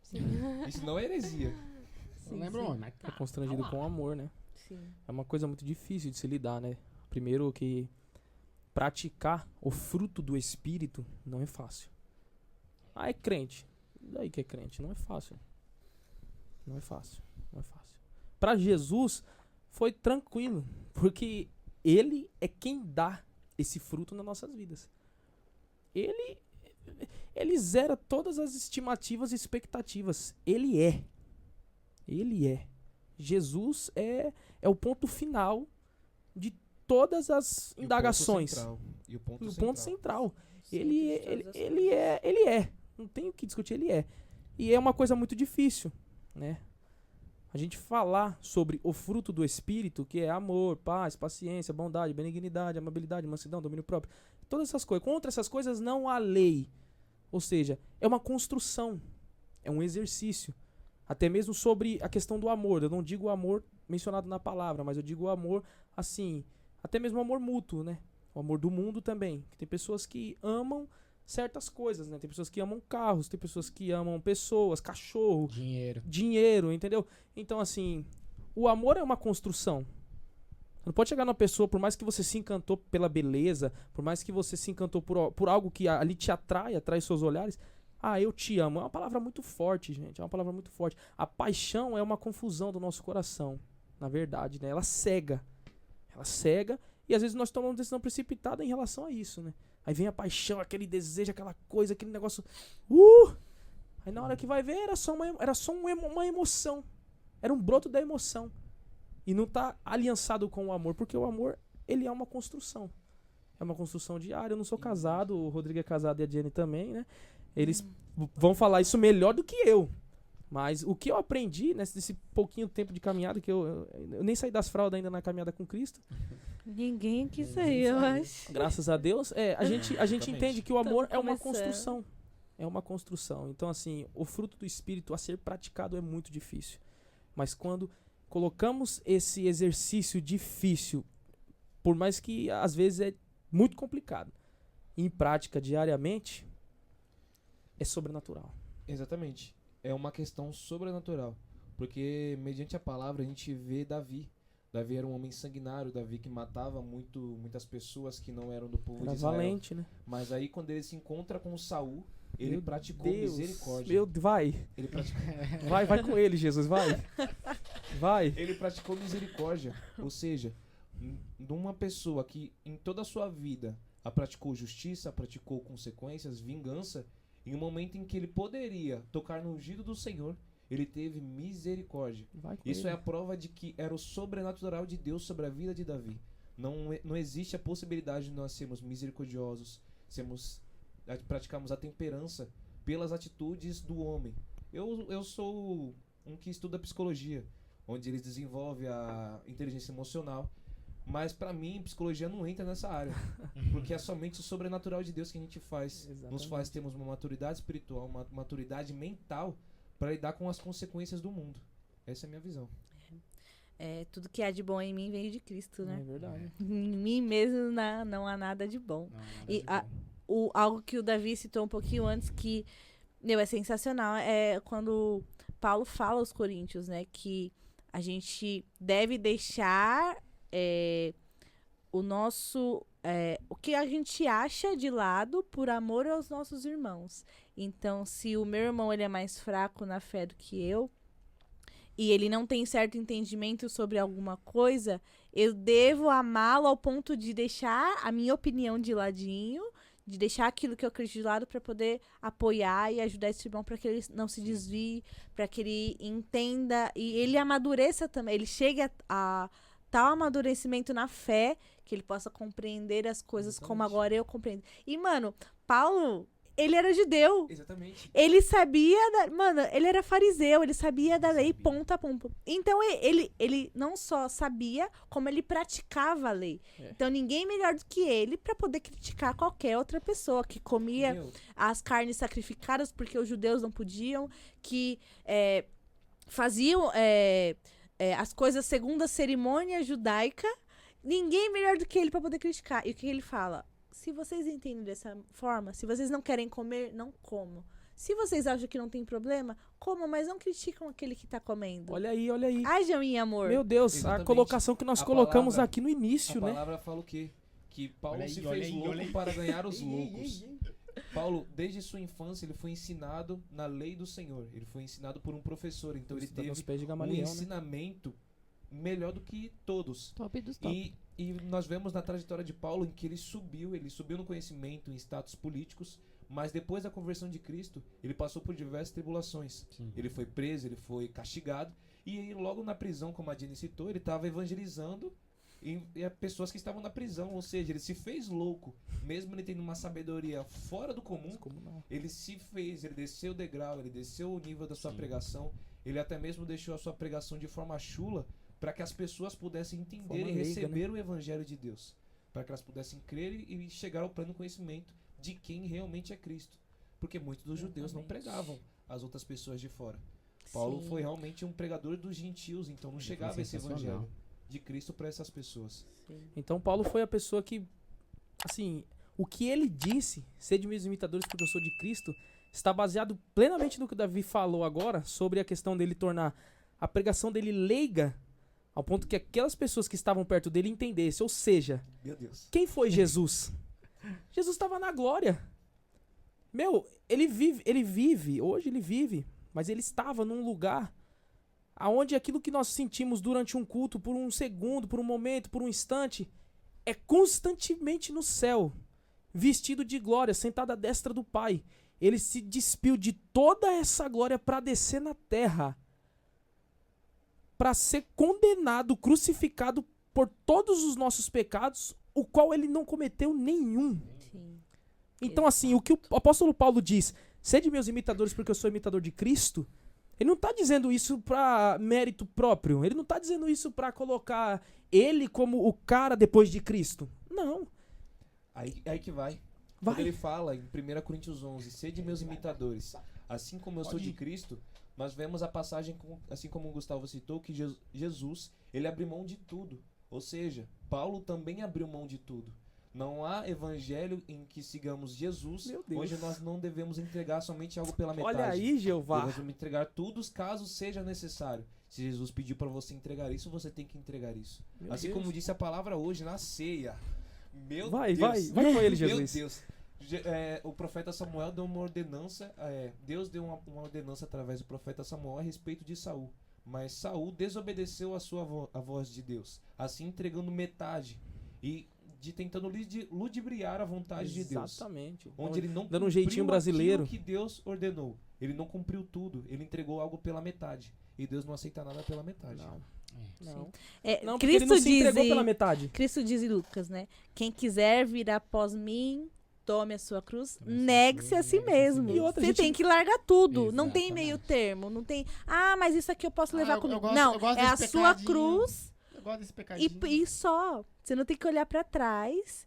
Sim. Isso não é heresia. Não lembro onde, mas É constrangido com amor, né? Sim. É uma coisa muito difícil de se lidar, né? Primeiro que praticar o fruto do Espírito não é fácil. Ah, é crente. E daí que é crente? Não é fácil. Não é fácil. Não é fácil. Pra Jesus foi tranquilo, porque Ele é quem dá esse fruto nas nossas vidas. Ele zera todas as estimativas e expectativas. Ele é. Ele é. Jesus é o ponto final de todas as indagações. E o ponto No central. ponto central. Sempre Ele de é, todas ele, as ele é, ele é. Não tem o que discutir, ele é. E é uma coisa muito difícil, né? A gente falar sobre o fruto do Espírito, que é amor, paz, paciência, bondade, benignidade, amabilidade, mansidão, domínio próprio. Todas essas coisas. Contra essas coisas não há lei. Ou seja, é uma construção. É um exercício. Até mesmo sobre a questão do amor. Eu não digo o amor mencionado na palavra, mas eu digo o amor, assim, até mesmo o amor mútuo, né? O amor do mundo também. Que tem pessoas que amam certas coisas, né? Tem pessoas que amam carros, tem pessoas que amam pessoas, cachorro, dinheiro, entendeu? Então, assim, o amor é uma construção. Você não pode chegar numa pessoa, por mais que você se encantou pela beleza, por mais que você se encantou por algo que ali te atrai seus olhares. Ah, eu te amo. É uma palavra muito forte, gente. É uma palavra muito forte. A paixão é uma confusão do nosso coração, na verdade, né? Ela cega. Ela cega e às vezes nós tomamos decisão precipitada em relação a isso, né? Aí vem a paixão, aquele desejo, aquela coisa, aquele negócio. Aí na hora que vai ver, era só uma emoção. Era um broto da emoção. E não tá aliançado com o amor, porque o amor, ele é uma construção. É uma construção diária. Eu não sou casado, o Rodrigo é casado e a Jenny também, né? Eles vão falar isso melhor do que eu. Mas o que eu aprendi nesse pouquinho tempo de caminhada, que eu nem saí das fraldas ainda na caminhada com Cristo. Ninguém quis sair, eu acho. Graças a Deus. A gente Exatamente. entende que o amor é uma começando. construção. É uma construção. Então, assim, o fruto do Espírito a ser praticado é muito difícil. Mas quando colocamos esse exercício difícil, por mais que às vezes é muito complicado, em prática diariamente, é sobrenatural. Exatamente. É uma questão sobrenatural. Porque, mediante a palavra, a gente vê Davi. Davi era um homem sanguinário, Davi que matava muitas pessoas que não eram do povo Era de Israel. valente, né? Mas aí, quando ele se encontra com Saul, ele Meu praticou Deus, misericórdia. vai. Ele praticou, Vai com ele, Jesus, vai. Vai. ele praticou misericórdia. Ou seja, de uma pessoa que em toda a sua vida praticou justiça, praticou consequências, vingança, em um momento em que ele poderia tocar no ungido do Senhor, ele teve misericórdia. Vai com Isso ele. é a prova de que era o sobrenatural de Deus sobre a vida de Davi. Não existe a possibilidade de nós sermos misericordiosos, praticarmos a temperança pelas atitudes do homem. Eu sou um que estuda psicologia, onde eles desenvolvem a inteligência emocional, mas pra mim psicologia não entra nessa área, porque é somente o sobrenatural de Deus que a gente faz. Nos Exatamente. faz termos uma maturidade espiritual, uma maturidade mental para lidar com as consequências do mundo. Essa é a minha visão. Tudo que há de bom em mim veio de Cristo, É né? verdade. Em mim mesmo não há nada de bom. Não, nada E de bom. Algo que o Davi citou um pouquinho antes, que é sensacional, é quando Paulo fala aos Coríntios, né? Que a gente deve deixar o que a gente acha de lado por amor aos nossos irmãos. Então, se o meu irmão ele é mais fraco na fé do que eu, e ele não tem certo entendimento sobre alguma coisa, eu devo amá-lo ao ponto de deixar a minha opinião de ladinho, de deixar aquilo que eu acredito de lado para poder apoiar e ajudar esse irmão para que ele não se desvie, para que ele entenda e ele amadureça também, ele chegue a tal amadurecimento na fé que ele possa compreender as coisas como Exatamente. agora eu compreendo. E, mano, Paulo, ele era judeu. Exatamente. Ele sabia Mano, ele era fariseu, ele sabia da lei Sabia. ponto a ponto. Então, ele não só sabia, como ele praticava a lei. É. Então, ninguém melhor do que ele pra poder criticar qualquer outra pessoa que comia Meu, as carnes sacrificadas porque os judeus não podiam, que faziam as coisas segundo a cerimônia judaica. Ninguém melhor do que ele pra poder criticar. E o que ele fala? Se vocês entendem dessa forma, se vocês não querem comer, não comam. Se vocês acham que não tem problema, comam, mas não criticam aquele que tá comendo. Olha aí, olha aí. Hajam em amor. Meu Deus, Exatamente. a colocação que nós A colocamos palavra- aqui no início, a né? palavra fala o quê? Que Paulo Olha aí, se olha fez aí, louco olha aí. para ganhar os Ei, ei, loucos. ei, ei. Paulo, desde sua infância, ele foi ensinado na lei do Senhor. Ele foi ensinado por um professor. Então ele Estudando teve nos pés de um Gamaliel, né? ensinamento melhor do que todos. Top dos top. E nós vemos na trajetória de Paulo em que ele subiu no conhecimento, em status políticos, mas depois da conversão de Cristo, ele passou por diversas tribulações. Sim. Ele foi preso, ele foi castigado, e aí, logo na prisão, como a Jenny citou, ele estava evangelizando e as pessoas que estavam na prisão, ou seja, ele se fez louco, mesmo ele tendo uma sabedoria fora do comum, Como não? ele desceu o degrau, ele desceu o nível da sua Sim. pregação, ele até mesmo deixou a sua pregação de forma chula, para que as pessoas pudessem entender Forma e leiga, receber o evangelho de Deus, para que elas pudessem crer e chegar ao pleno conhecimento de quem realmente é Cristo, porque muitos dos judeus não Exatamente. pregavam as outras pessoas de fora. Paulo Sim. foi realmente um pregador dos gentios, então não Ele chegava foi esse sensacional. evangelho de Cristo para essas pessoas. Sim. Então Paulo foi a pessoa que, assim, o que ele disse, sede meus imitadores porque eu sou de Cristo, está baseado plenamente no que o Davi falou agora, sobre a questão dele tornar a pregação dele leiga, ao ponto que aquelas pessoas que estavam perto dele entendessem. Ou seja, Meu Deus. quem foi Jesus? Jesus estava na glória. Meu, ele vive, hoje ele vive, mas ele estava num lugar aonde aquilo que nós sentimos durante um culto, por um segundo, por um momento, por um instante, é constantemente no céu, vestido de glória, sentado à destra do Pai. Ele se despiu de toda essa glória para descer na terra, para ser condenado, crucificado por todos os nossos pecados, o qual ele não cometeu nenhum. Sim. Então, assim, o que o apóstolo Paulo diz, sede meus imitadores porque eu sou imitador de Cristo, ele não está dizendo isso para mérito próprio, ele não está dizendo isso para colocar ele como o cara depois de Cristo. Não. Aí que vai. Vai. Quando ele fala em 1 Coríntios 11, sede meus imitadores, assim como eu sou de Cristo, nós vemos a passagem, assim como o Gustavo citou, que Jesus, ele abriu mão de tudo. Ou seja, Paulo também abriu mão de tudo. Não há evangelho em que sigamos Jesus. Meu Deus. Hoje nós não devemos entregar somente algo pela metade. Olha aí, Jeová. Devemos entregar tudo caso seja necessário. Se Jesus pediu para você entregar isso, você tem que entregar isso. Meu assim Deus. como disse a palavra hoje na ceia. Meu Vai Deus. com ele, Meu Jesus. Deus. O profeta Samuel deu uma ordenança, Deus deu uma ordenança através do profeta Samuel a respeito de Saul. Mas Saul desobedeceu a voz de Deus, assim entregando metade. E de tentando ludibriar a vontade de Deus. Exatamente. Onde ele não Dando um jeitinho cumpriu brasileiro. aquilo que Deus ordenou. Ele não cumpriu tudo. Ele entregou algo pela metade. E Deus não aceita nada pela metade. Não. É. Não. É, Porque ele não se entregou diz, pela metade. Cristo diz em Lucas, né? Quem quiser vir após mim, tome a sua cruz, Tome a sua negue-se cruz, a si negue-se a si mesmo. mesmo. E outra, Você gente- tem que largar tudo. Não tem Exatamente. meio termo. Não tem, mas isso aqui eu posso levar eu comigo. gosto- não, eu gosto é a desse sua pecadinho. cruz Eu gosto desse pecadinho. e só. Você não tem que olhar pra trás.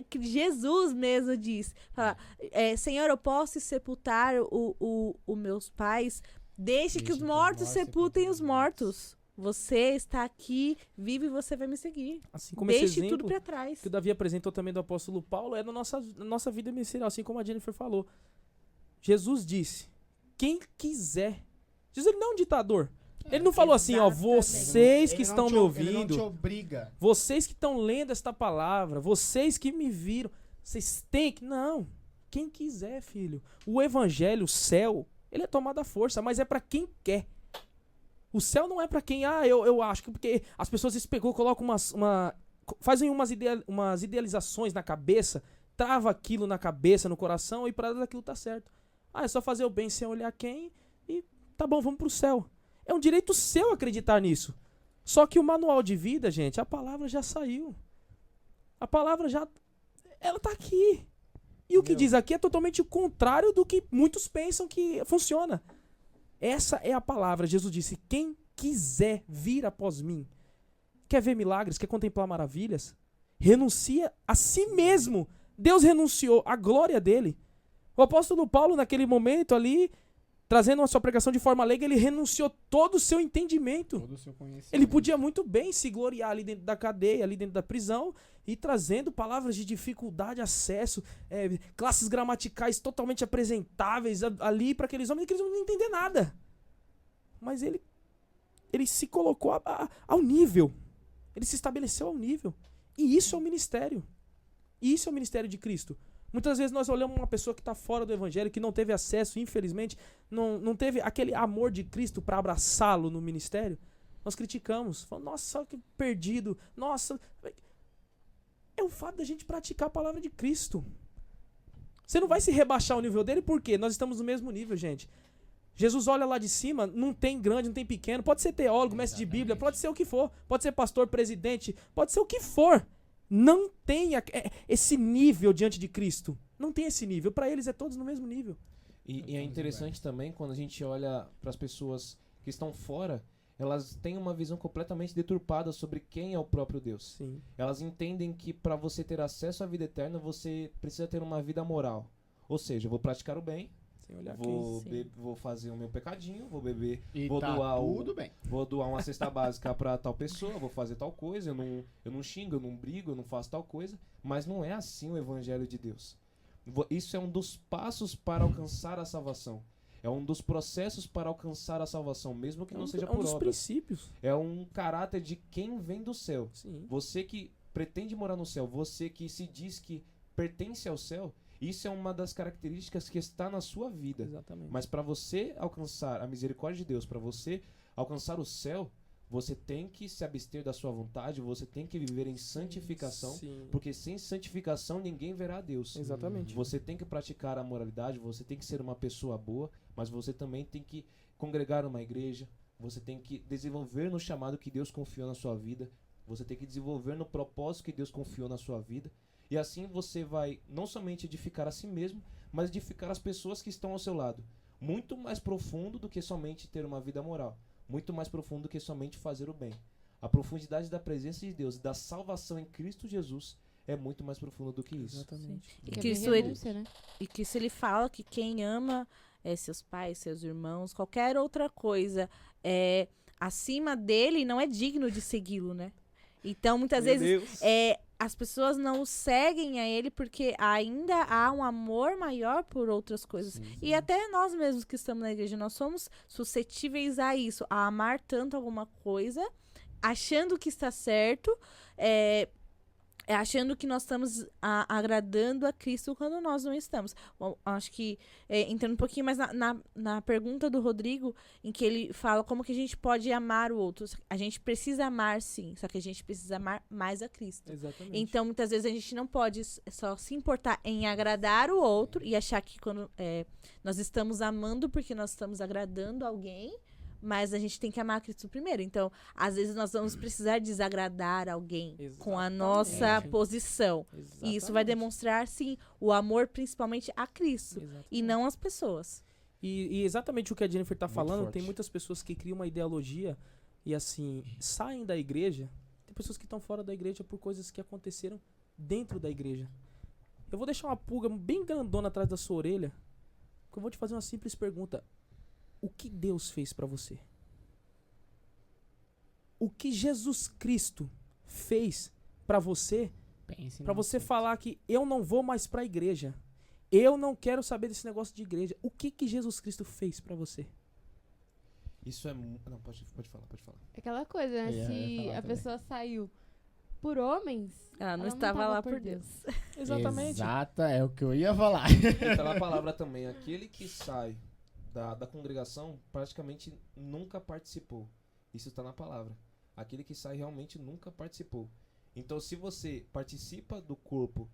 Que Jesus mesmo diz, fala, Senhor, eu posso sepultar os meus pais, deixe que os mortos sepultem os mortos. Você está aqui, vive e você vai me seguir. Assim como esse Deixe exemplo tudo pra trás. que o Davi apresentou também do apóstolo Paulo é na nossa vida ministerial, assim como a Jennifer falou. Jesus disse, quem quiser. Jesus ele não é um ditador. Ele não falou assim, ó, exatamente. vocês que Ele não estão te- me Ele não ouvindo, te obriga. vocês que estão lendo esta palavra, vocês que me viram, vocês têm que... Não, quem quiser, filho. O evangelho, o céu, ele é tomado à força, mas é pra quem quer. O céu não é pra quem, eu acho que porque as pessoas especulam, colocam fazem umas idealizações na cabeça, trava aquilo na cabeça, no coração e pra aquilo tá certo. É só fazer o bem sem olhar quem e tá bom, vamos pro céu. É um direito seu acreditar nisso. Só que o manual de vida, gente, a palavra já saiu. A palavra ela tá aqui. E o que diz aqui é totalmente o contrário do que muitos pensam que funciona. Essa é a palavra. Jesus disse, quem quiser vir após mim, quer ver milagres, quer contemplar maravilhas, renuncia a si mesmo. Deus renunciou à glória dele. O apóstolo Paulo, naquele momento ali, trazendo a sua pregação de forma leiga, ele renunciou todo o seu entendimento. Todo o seu conhecimento. Ele podia muito bem se gloriar ali dentro da cadeia, ali dentro da prisão, e trazendo palavras de dificuldade, acesso, classes gramaticais totalmente apresentáveis ali para aqueles homens que eles não iam entender nada. Mas ele se colocou ao nível. Ele se estabeleceu ao nível. E isso é o ministério. E isso é o ministério de Cristo. Muitas vezes nós olhamos uma pessoa que está fora do evangelho, que não teve acesso, infelizmente, não teve aquele amor de Cristo para abraçá-lo no ministério. Nós criticamos. Falamos, nossa, que perdido. Nossa. É o fato da gente praticar a palavra de Cristo. Você não vai se rebaixar ao nível dele, por quê? Nós estamos no mesmo nível, gente. Jesus olha lá de cima, não tem grande, não tem pequeno. Pode ser teólogo, mestre de Bíblia, pode ser o que for. Pode ser pastor, presidente, pode ser o que for. Não tem esse nível diante de Cristo. Não tem esse nível. Para eles é todos no mesmo nível. E é interessante também quando a gente olha para as pessoas que estão fora, elas têm uma visão completamente deturpada sobre quem é o próprio Deus. Sim. Elas entendem que para você ter acesso à vida eterna, você precisa ter uma vida moral. Ou seja, eu vou praticar o bem, Sem olhar vou fazer o meu pecadinho, vou beber, E vou tá doar tudo bem. vou doar uma cesta básica para tal pessoa, vou fazer tal coisa, eu não xingo, eu não brigo, eu não faço tal coisa, mas não é assim o evangelho de Deus. Isso é um dos passos para alcançar a salvação. É um dos processos para alcançar a salvação, mesmo que não seja É um por dos obras. princípios. É um caráter de quem vem do céu. Sim. Você que pretende morar no céu, você que se diz que pertence ao céu, isso é uma das características que está na sua vida. Exatamente. Mas para você alcançar a misericórdia de Deus, para você alcançar o céu, você tem que se abster da sua vontade, você tem que viver em santificação, Sim. porque sem santificação ninguém verá a Deus. Exatamente. Você tem que praticar a moralidade, você tem que ser uma pessoa boa, mas você também tem que congregar numa igreja, você tem que desenvolver no chamado que Deus confiou na sua vida, você tem que desenvolver no propósito que Deus confiou na sua vida, e assim você vai não somente edificar a si mesmo, mas edificar as pessoas que estão ao seu lado. Muito mais profundo do que somente ter uma vida moral, muito mais profundo do que somente fazer o bem. A profundidade da presença de Deus e da salvação em Cristo Jesus é muito mais profunda do que isso. Exatamente. E Que que é isso renúncia, né? E que isso ele fala que quem ama seus pais, seus irmãos, qualquer outra coisa acima dele não é digno de segui-lo, né? Então, muitas vezes, as pessoas não o seguem a ele porque ainda há um amor maior por outras coisas. Sim, E até nós mesmos que estamos na igreja, nós somos suscetíveis a isso, a amar tanto alguma coisa, achando que está certo, achando que nós estamos agradando a Cristo quando nós não estamos. Bom, acho que, entrando um pouquinho mais na pergunta do Rodrigo, em que ele fala como que a gente pode amar o outro. A gente precisa amar, sim, só que a gente precisa amar mais a Cristo. Exatamente. Então, muitas vezes, a gente não pode só se importar em agradar o outro e achar que quando nós estamos amando porque nós estamos agradando alguém, mas a gente tem que amar a Cristo primeiro. Então, às vezes, nós vamos precisar desagradar alguém com a nossa posição. E isso vai demonstrar, sim, o amor principalmente a Cristo e não às pessoas. E exatamente o que a Jennifer tá Muito falando, forte. tem muitas pessoas que criam uma ideologia e assim, saem da igreja. Tem pessoas que estão fora da igreja por coisas que aconteceram dentro da igreja. Eu vou deixar uma pulga bem grandona atrás da sua orelha, que eu vou te fazer uma simples pergunta. O que Deus fez pra você? O que Jesus Cristo fez pra você? Pense Pra no você assunto. falar que eu não vou mais pra igreja. Eu não quero saber desse negócio de igreja. O que Jesus Cristo fez pra você? Isso é... Não, pode falar. Aquela coisa, né? Eu ia Se falar a também. pessoa saiu por homens, Ela não ela estava lá por Deus. Exatamente. Exata, é o que eu ia falar. E tá na palavra também, aquele que sai da congregação praticamente nunca participou. Isso tá na palavra. Aquele que sai realmente nunca participou. Então, se você participa do corpo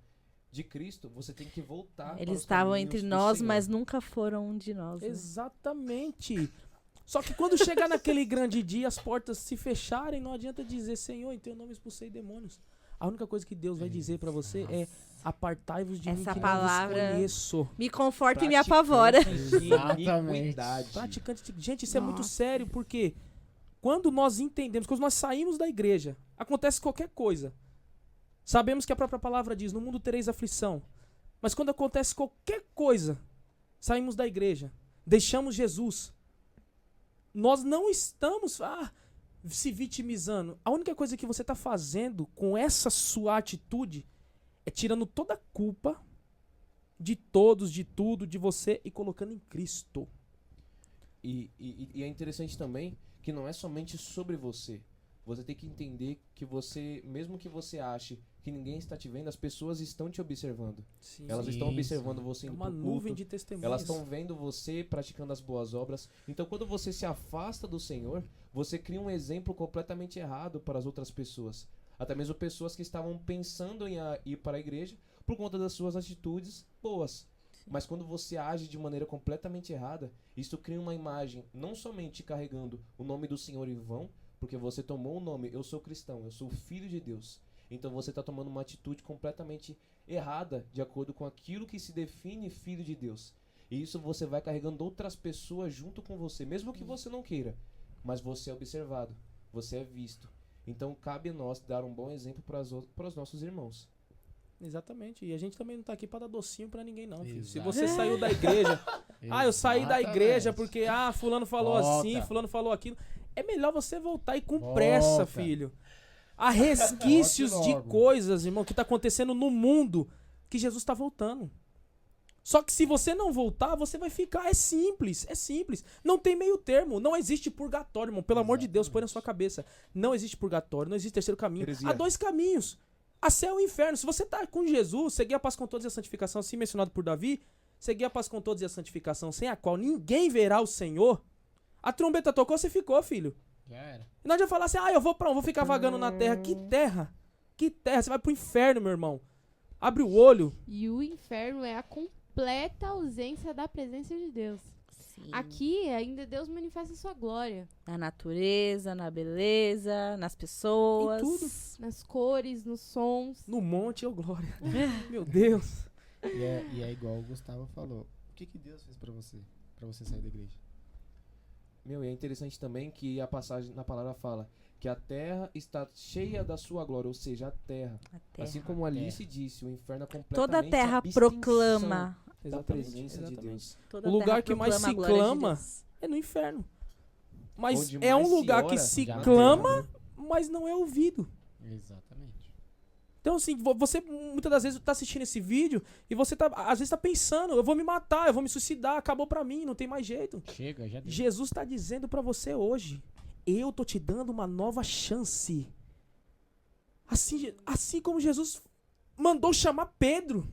de Cristo, você tem que voltar para Eles os estavam caminhos entre do nós, Senhor. mas nunca foram um de nós. Né? Exatamente. Só que quando chegar naquele grande dia, as portas se fecharem, não adianta dizer, Senhor, em teu nome expulsei demônios. A única coisa que Deus vai dizer pra você é apartai-vos de mim Essa que palavra- não vos conheço. Me conforta e me apavora. Praticantes de Exatamente. iniquidade. Praticante de... Gente, isso é muito sério, porque quando nós entendemos, quando nós saímos da igreja, acontece qualquer coisa. Sabemos que a própria palavra diz, no mundo tereis aflição. Mas quando acontece qualquer coisa, saímos da igreja, deixamos Jesus, nós não estamos se vitimizando. A única coisa que você está fazendo com essa sua atitude é tirando toda a culpa de todos, de tudo, de você e colocando em Cristo. E é interessante também que não é somente sobre você. Você tem que entender que você, mesmo que você ache que ninguém está te vendo, as pessoas estão te observando. Elas estão observando você É indo uma pro nuvem culto. de testemunhas. Elas estão vendo você praticando as boas obras. Então, quando você se afasta do Senhor, você cria um exemplo completamente errado para as outras pessoas. Até mesmo pessoas que estavam pensando em ir para a igreja por conta das suas atitudes boas. Mas quando você age de maneira completamente errada, isso cria uma imagem, não somente carregando o nome do Senhor em vão, porque você tomou o nome, eu sou cristão, eu sou filho de Deus. Então você está tomando uma atitude completamente errada de acordo com aquilo que se define filho de Deus. E isso você vai carregando outras pessoas junto com você, mesmo que você não queira. Mas você é observado, você é visto. Então cabe a nós dar um bom exemplo para os nossos irmãos. Exatamente. E a gente também não tá aqui pra dar docinho pra ninguém, não, filho. Se Exato. você saiu da igreja... eu saí da igreja Exatamente. porque, fulano falou Volta. assim, fulano falou aquilo. É melhor você voltar e com Volta. pressa, filho. Há resquícios Volte de logo. coisas, irmão, que tá acontecendo no mundo que Jesus tá voltando. Só que se você não voltar, você vai ficar... É simples. Não tem meio termo. Não existe purgatório, irmão. Pelo amor de Deus, põe na sua cabeça. Não existe purgatório, não existe terceiro caminho. Heresia. Há dois caminhos. A céu e o inferno. Se você tá com Jesus, seguir a paz com todos e a santificação, assim mencionado por Davi, seguir a paz com todos e a santificação, sem a qual ninguém verá o Senhor. A trombeta tocou, você ficou, filho. Já era. E não adianta falar assim, eu vou pra onde? Vou ficar vagando na terra. Que terra? Que terra? Você vai pro inferno, meu irmão. Abre o olho. E o inferno é a completa ausência da presença de Deus. Sim. Aqui ainda Deus manifesta a sua glória. Na natureza, na beleza, nas pessoas. Em tudo. Nas cores, nos sons. No monte, glória. Meu Deus. E é igual o Gustavo falou. O que Deus fez pra você sair da igreja? E é interessante também que a passagem na palavra fala que a terra está cheia da sua glória, ou seja, a terra. A terra. Assim como Alice disse, o inferno é completamente Toda a terra abstenção proclama. da presença de Deus. Toda O a lugar terra que mais proclama se a glória de clama Deus. é no inferno. Mas Onde é mais um se lugar que ora, se já clama, mas não é ouvido. Exatamente. Então, assim, você muitas das vezes tá assistindo esse vídeo e você tá, às vezes tá pensando, eu vou me matar, eu vou me suicidar, acabou pra mim, não tem mais jeito. Chega, já deu. Jesus tá dizendo pra você hoje, eu tô te dando uma nova chance. Assim como Jesus mandou chamar Pedro.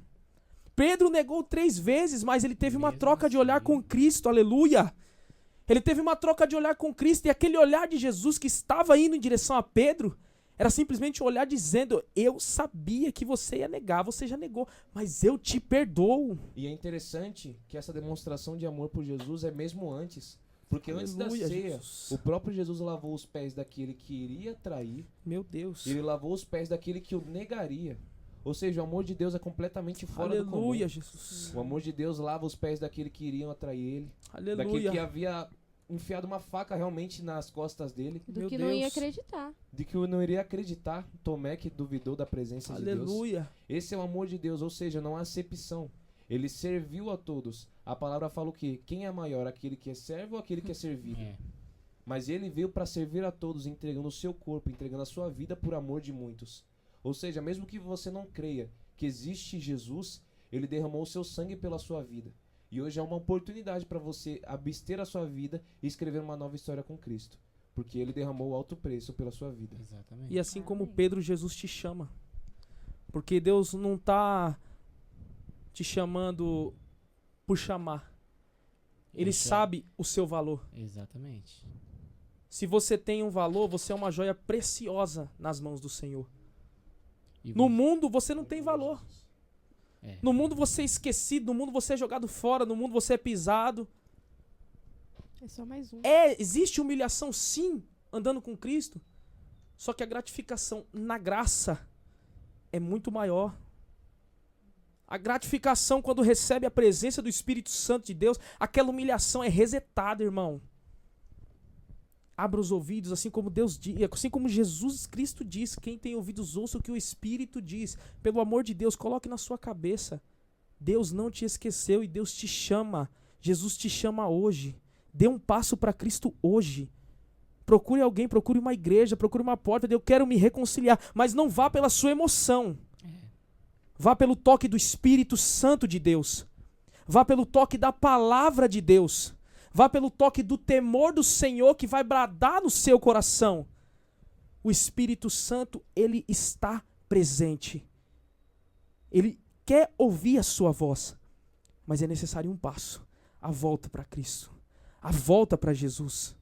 Pedro negou 3 vezes, mas ele teve uma Mesmo troca de olhar assim. com Cristo, aleluia. Ele teve uma troca de olhar com Cristo, e aquele olhar de Jesus que estava indo em direção a Pedro, era simplesmente um olhar dizendo, eu sabia que você ia negar, você já negou, mas eu te perdoo. E é interessante que essa demonstração de amor por Jesus é mesmo antes. Porque antes da Aleluia, ceia, Jesus. o próprio Jesus lavou os pés daquele que iria trair. Meu Deus. Ele lavou os pés daquele que o negaria. Ou seja, o amor de Deus é completamente fora do comum. Aleluia, Jesus. O amor de Deus lava os pés daquele que iriam atrair ele. Daquele Aleluia. que havia enfiado uma faca realmente nas costas dele. Do Meu que não ia Deus. acreditar. De que eu não iria acreditar. Tomé que duvidou da presença de Deus. Aleluia. Esse é o amor de Deus, ou seja, não há acepção. Ele serviu a todos. A palavra fala o quê? Quem é maior, aquele que é servo ou aquele que é servido? É. Mas ele veio para servir a todos, entregando o seu corpo, entregando a sua vida por amor de muitos. Ou seja, mesmo que você não creia que existe Jesus, ele derramou o seu sangue pela sua vida. E hoje é uma oportunidade para você abster a sua vida e escrever uma nova história com Cristo. Porque ele derramou alto preço pela sua vida. Exatamente. E assim como Pedro, Jesus te chama. Porque Deus não tá te chamando por chamar. Ele Isso é- sabe o seu valor. Exatamente. Se você tem um valor, você é uma joia preciosa nas mãos do Senhor. E No vo- mundo você não tem valor. É. No mundo você é esquecido, no mundo você é jogado fora, no mundo você é pisado. É só mais um. Existe humilhação sim, andando com Cristo. Só que a gratificação na graça é muito maior. A gratificação quando recebe a presença do Espírito Santo de Deus, aquela humilhação é resetada, irmão. Abra os ouvidos, assim como Deus diz, assim como Jesus Cristo diz, quem tem ouvidos ouça o que o Espírito diz. Pelo amor de Deus, coloque na sua cabeça. Deus não te esqueceu e Deus te chama. Jesus te chama hoje. Dê um passo para Cristo hoje. Procure alguém, procure uma igreja, procure uma porta. Eu quero me reconciliar, mas não vá pela sua emoção. Vá pelo toque do Espírito Santo de Deus. Vá pelo toque da palavra de Deus. Vá pelo toque do temor do Senhor que vai bradar no seu coração. O Espírito Santo, ele está presente. Ele quer ouvir a sua voz. Mas é necessário um passo. A volta para Cristo. A volta para Jesus.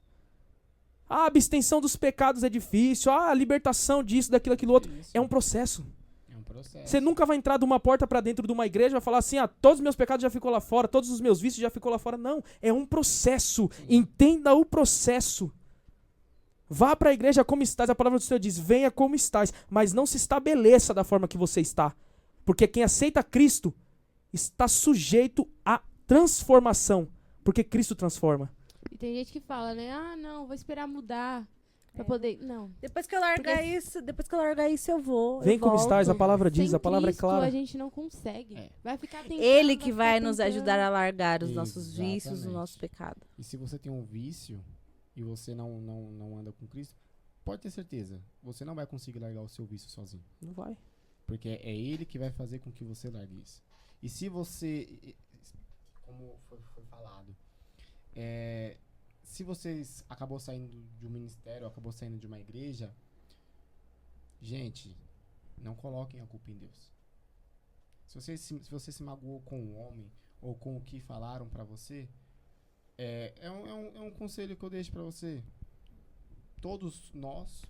A abstenção dos pecados é difícil. A libertação disso, daquilo, aquilo outro. Isso. É um processo. É um processo. Você nunca vai entrar de uma porta pra dentro de uma igreja e vai falar assim, todos os meus pecados já ficou lá fora, todos os meus vícios já ficou lá fora. Não, é um processo. Entenda o processo. Vá pra igreja como estás, a palavra do Senhor diz, venha como estás, mas não se estabeleça da forma que você está. Porque quem aceita Cristo está sujeito à transformação, porque Cristo transforma. E tem gente que fala, né? Ah, não, vou esperar mudar pra poder... Não. Depois que eu largar isso, eu vou. Vem eu como volto. estás, a palavra diz, Sem a palavra é Cristo, clara. a gente não consegue. É. Vai ficar tentando, Ele que vai ficar nos tentando. ajudar a largar os nossos vícios, o Exatamente. nosso pecado. E se você tem um vício e você não anda com Cristo, pode ter certeza, você não vai conseguir largar o seu vício sozinho. Não vai. Porque é Ele que vai fazer com que você largue isso. E se você, como foi falado, se você acabou saindo de um ministério, acabou saindo de uma igreja, gente, não coloquem a culpa em Deus. Se você se magoou com o homem ou com o que falaram pra você, é um conselho que eu deixo pra você. Todos nós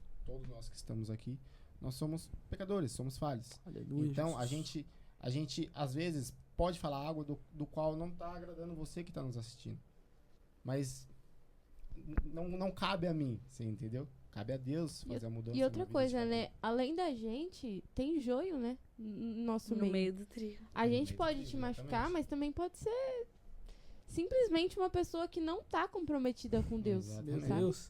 que estamos aqui, nós somos pecadores, somos falhos. Aleluia. Então, a Jesus. gente às vezes pode falar algo do qual não tá agradando você que tá nos assistindo. Mas não cabe a mim, você entendeu? Cabe a Deus fazer a mudança. E outra na vida de coisa, cada um. né? Além da gente, tem joio, né? No nosso No meio. meio do trigo. A No gente meio pode do te trigo, machucar, exatamente. mas também pode ser simplesmente uma pessoa que não tá comprometida com Deus. Exatamente. Meu sabe? Deus.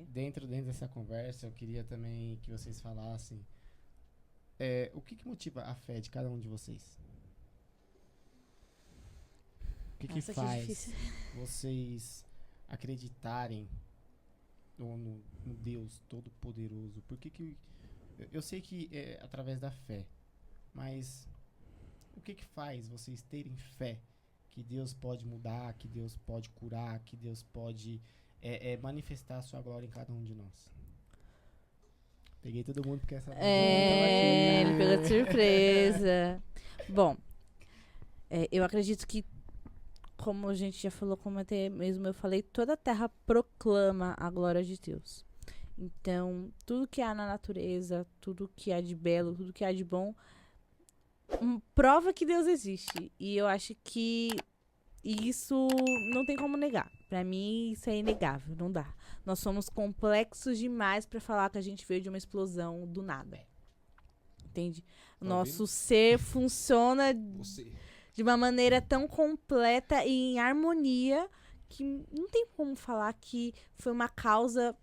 Dentro dessa conversa, eu queria também que vocês falassem o que motiva a fé de cada um de vocês? O que Nossa, que faz difícil. vocês acreditarem no Deus Todo-Poderoso? Por que eu sei que é através da fé, mas o que faz vocês terem fé que Deus pode mudar, que Deus pode curar, que Deus pode manifestar a sua glória em cada um de nós? Peguei todo mundo porque essa Ele pegou de surpresa. Bom, eu acredito que, como a gente já falou, como até mesmo eu falei, toda a terra proclama a glória de Deus. Então, tudo que há na natureza, tudo que há de belo, tudo que há de bom, prova que Deus existe. E eu acho que isso não tem como negar. Pra mim, isso é inegável, não dá. Nós somos complexos demais pra falar que a gente veio de uma explosão do nada. Entende? O nosso ser funciona de uma maneira tão completa e em harmonia que não tem como falar que foi uma causa.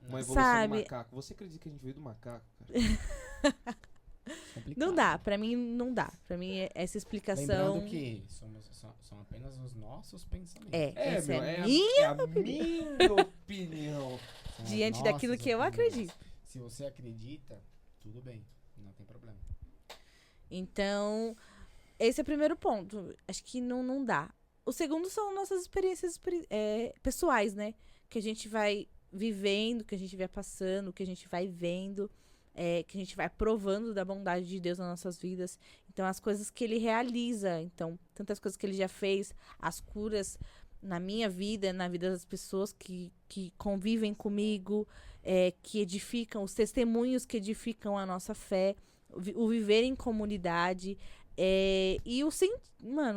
Uma evolução Sabe? do macaco. Você acredita que a gente veio do macaco, cara? Não dá, pra mim não dá. Pra mim, essa explicação. Lembrando que são apenas os nossos pensamentos. Essa meu, é a minha minha opinião. São as diante daquilo nossas que eu opiniões. acredito. Se você acredita, tudo bem. Não tem problema. Então, esse é o primeiro ponto. Acho que não dá. O segundo são nossas experiências pessoais, né? Que a gente vai vivendo, que a gente vai passando, que a gente vai vendo, que a gente vai provando da bondade de Deus nas nossas vidas. Então, as coisas que Ele realiza. Então, tantas coisas que Ele já fez, as curas na minha vida, na vida das pessoas que convivem comigo, que edificam, os testemunhos que edificam a nossa fé, o viver em comunidade, e o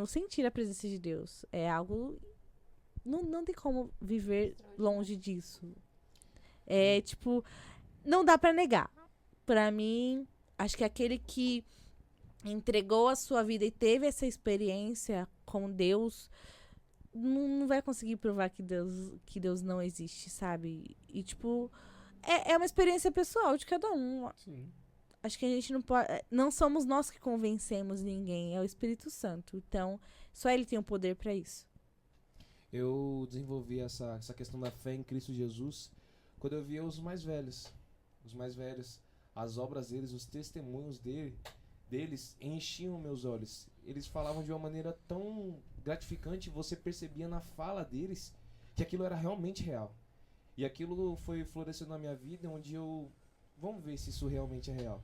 sentir a presença de Deus. É algo... Não tem como viver longe disso. Tipo, não dá pra negar. Pra mim, acho que aquele que entregou a sua vida e teve essa experiência com Deus não vai conseguir provar que Deus não existe, sabe? E, tipo, é uma experiência pessoal de cada um. Sim. Acho que a gente não pode... Não somos nós que convencemos ninguém, é o Espírito Santo. Então, só Ele tem o poder pra isso. Eu desenvolvi essa questão da fé em Cristo Jesus quando eu via os mais velhos. Os mais velhos, as obras deles, os testemunhos deles enchiam meus olhos. Eles falavam de uma maneira tão gratificante, você percebia na fala deles que aquilo era realmente real. E aquilo foi florescendo na minha vida, onde eu... Vamos ver se isso realmente é real.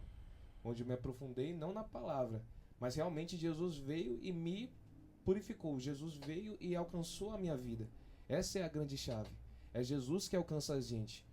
Onde eu me aprofundei, não na palavra, mas realmente Jesus veio e me purificou. Jesus veio e alcançou a minha vida. Essa é a grande chave. É Jesus que alcança a gente.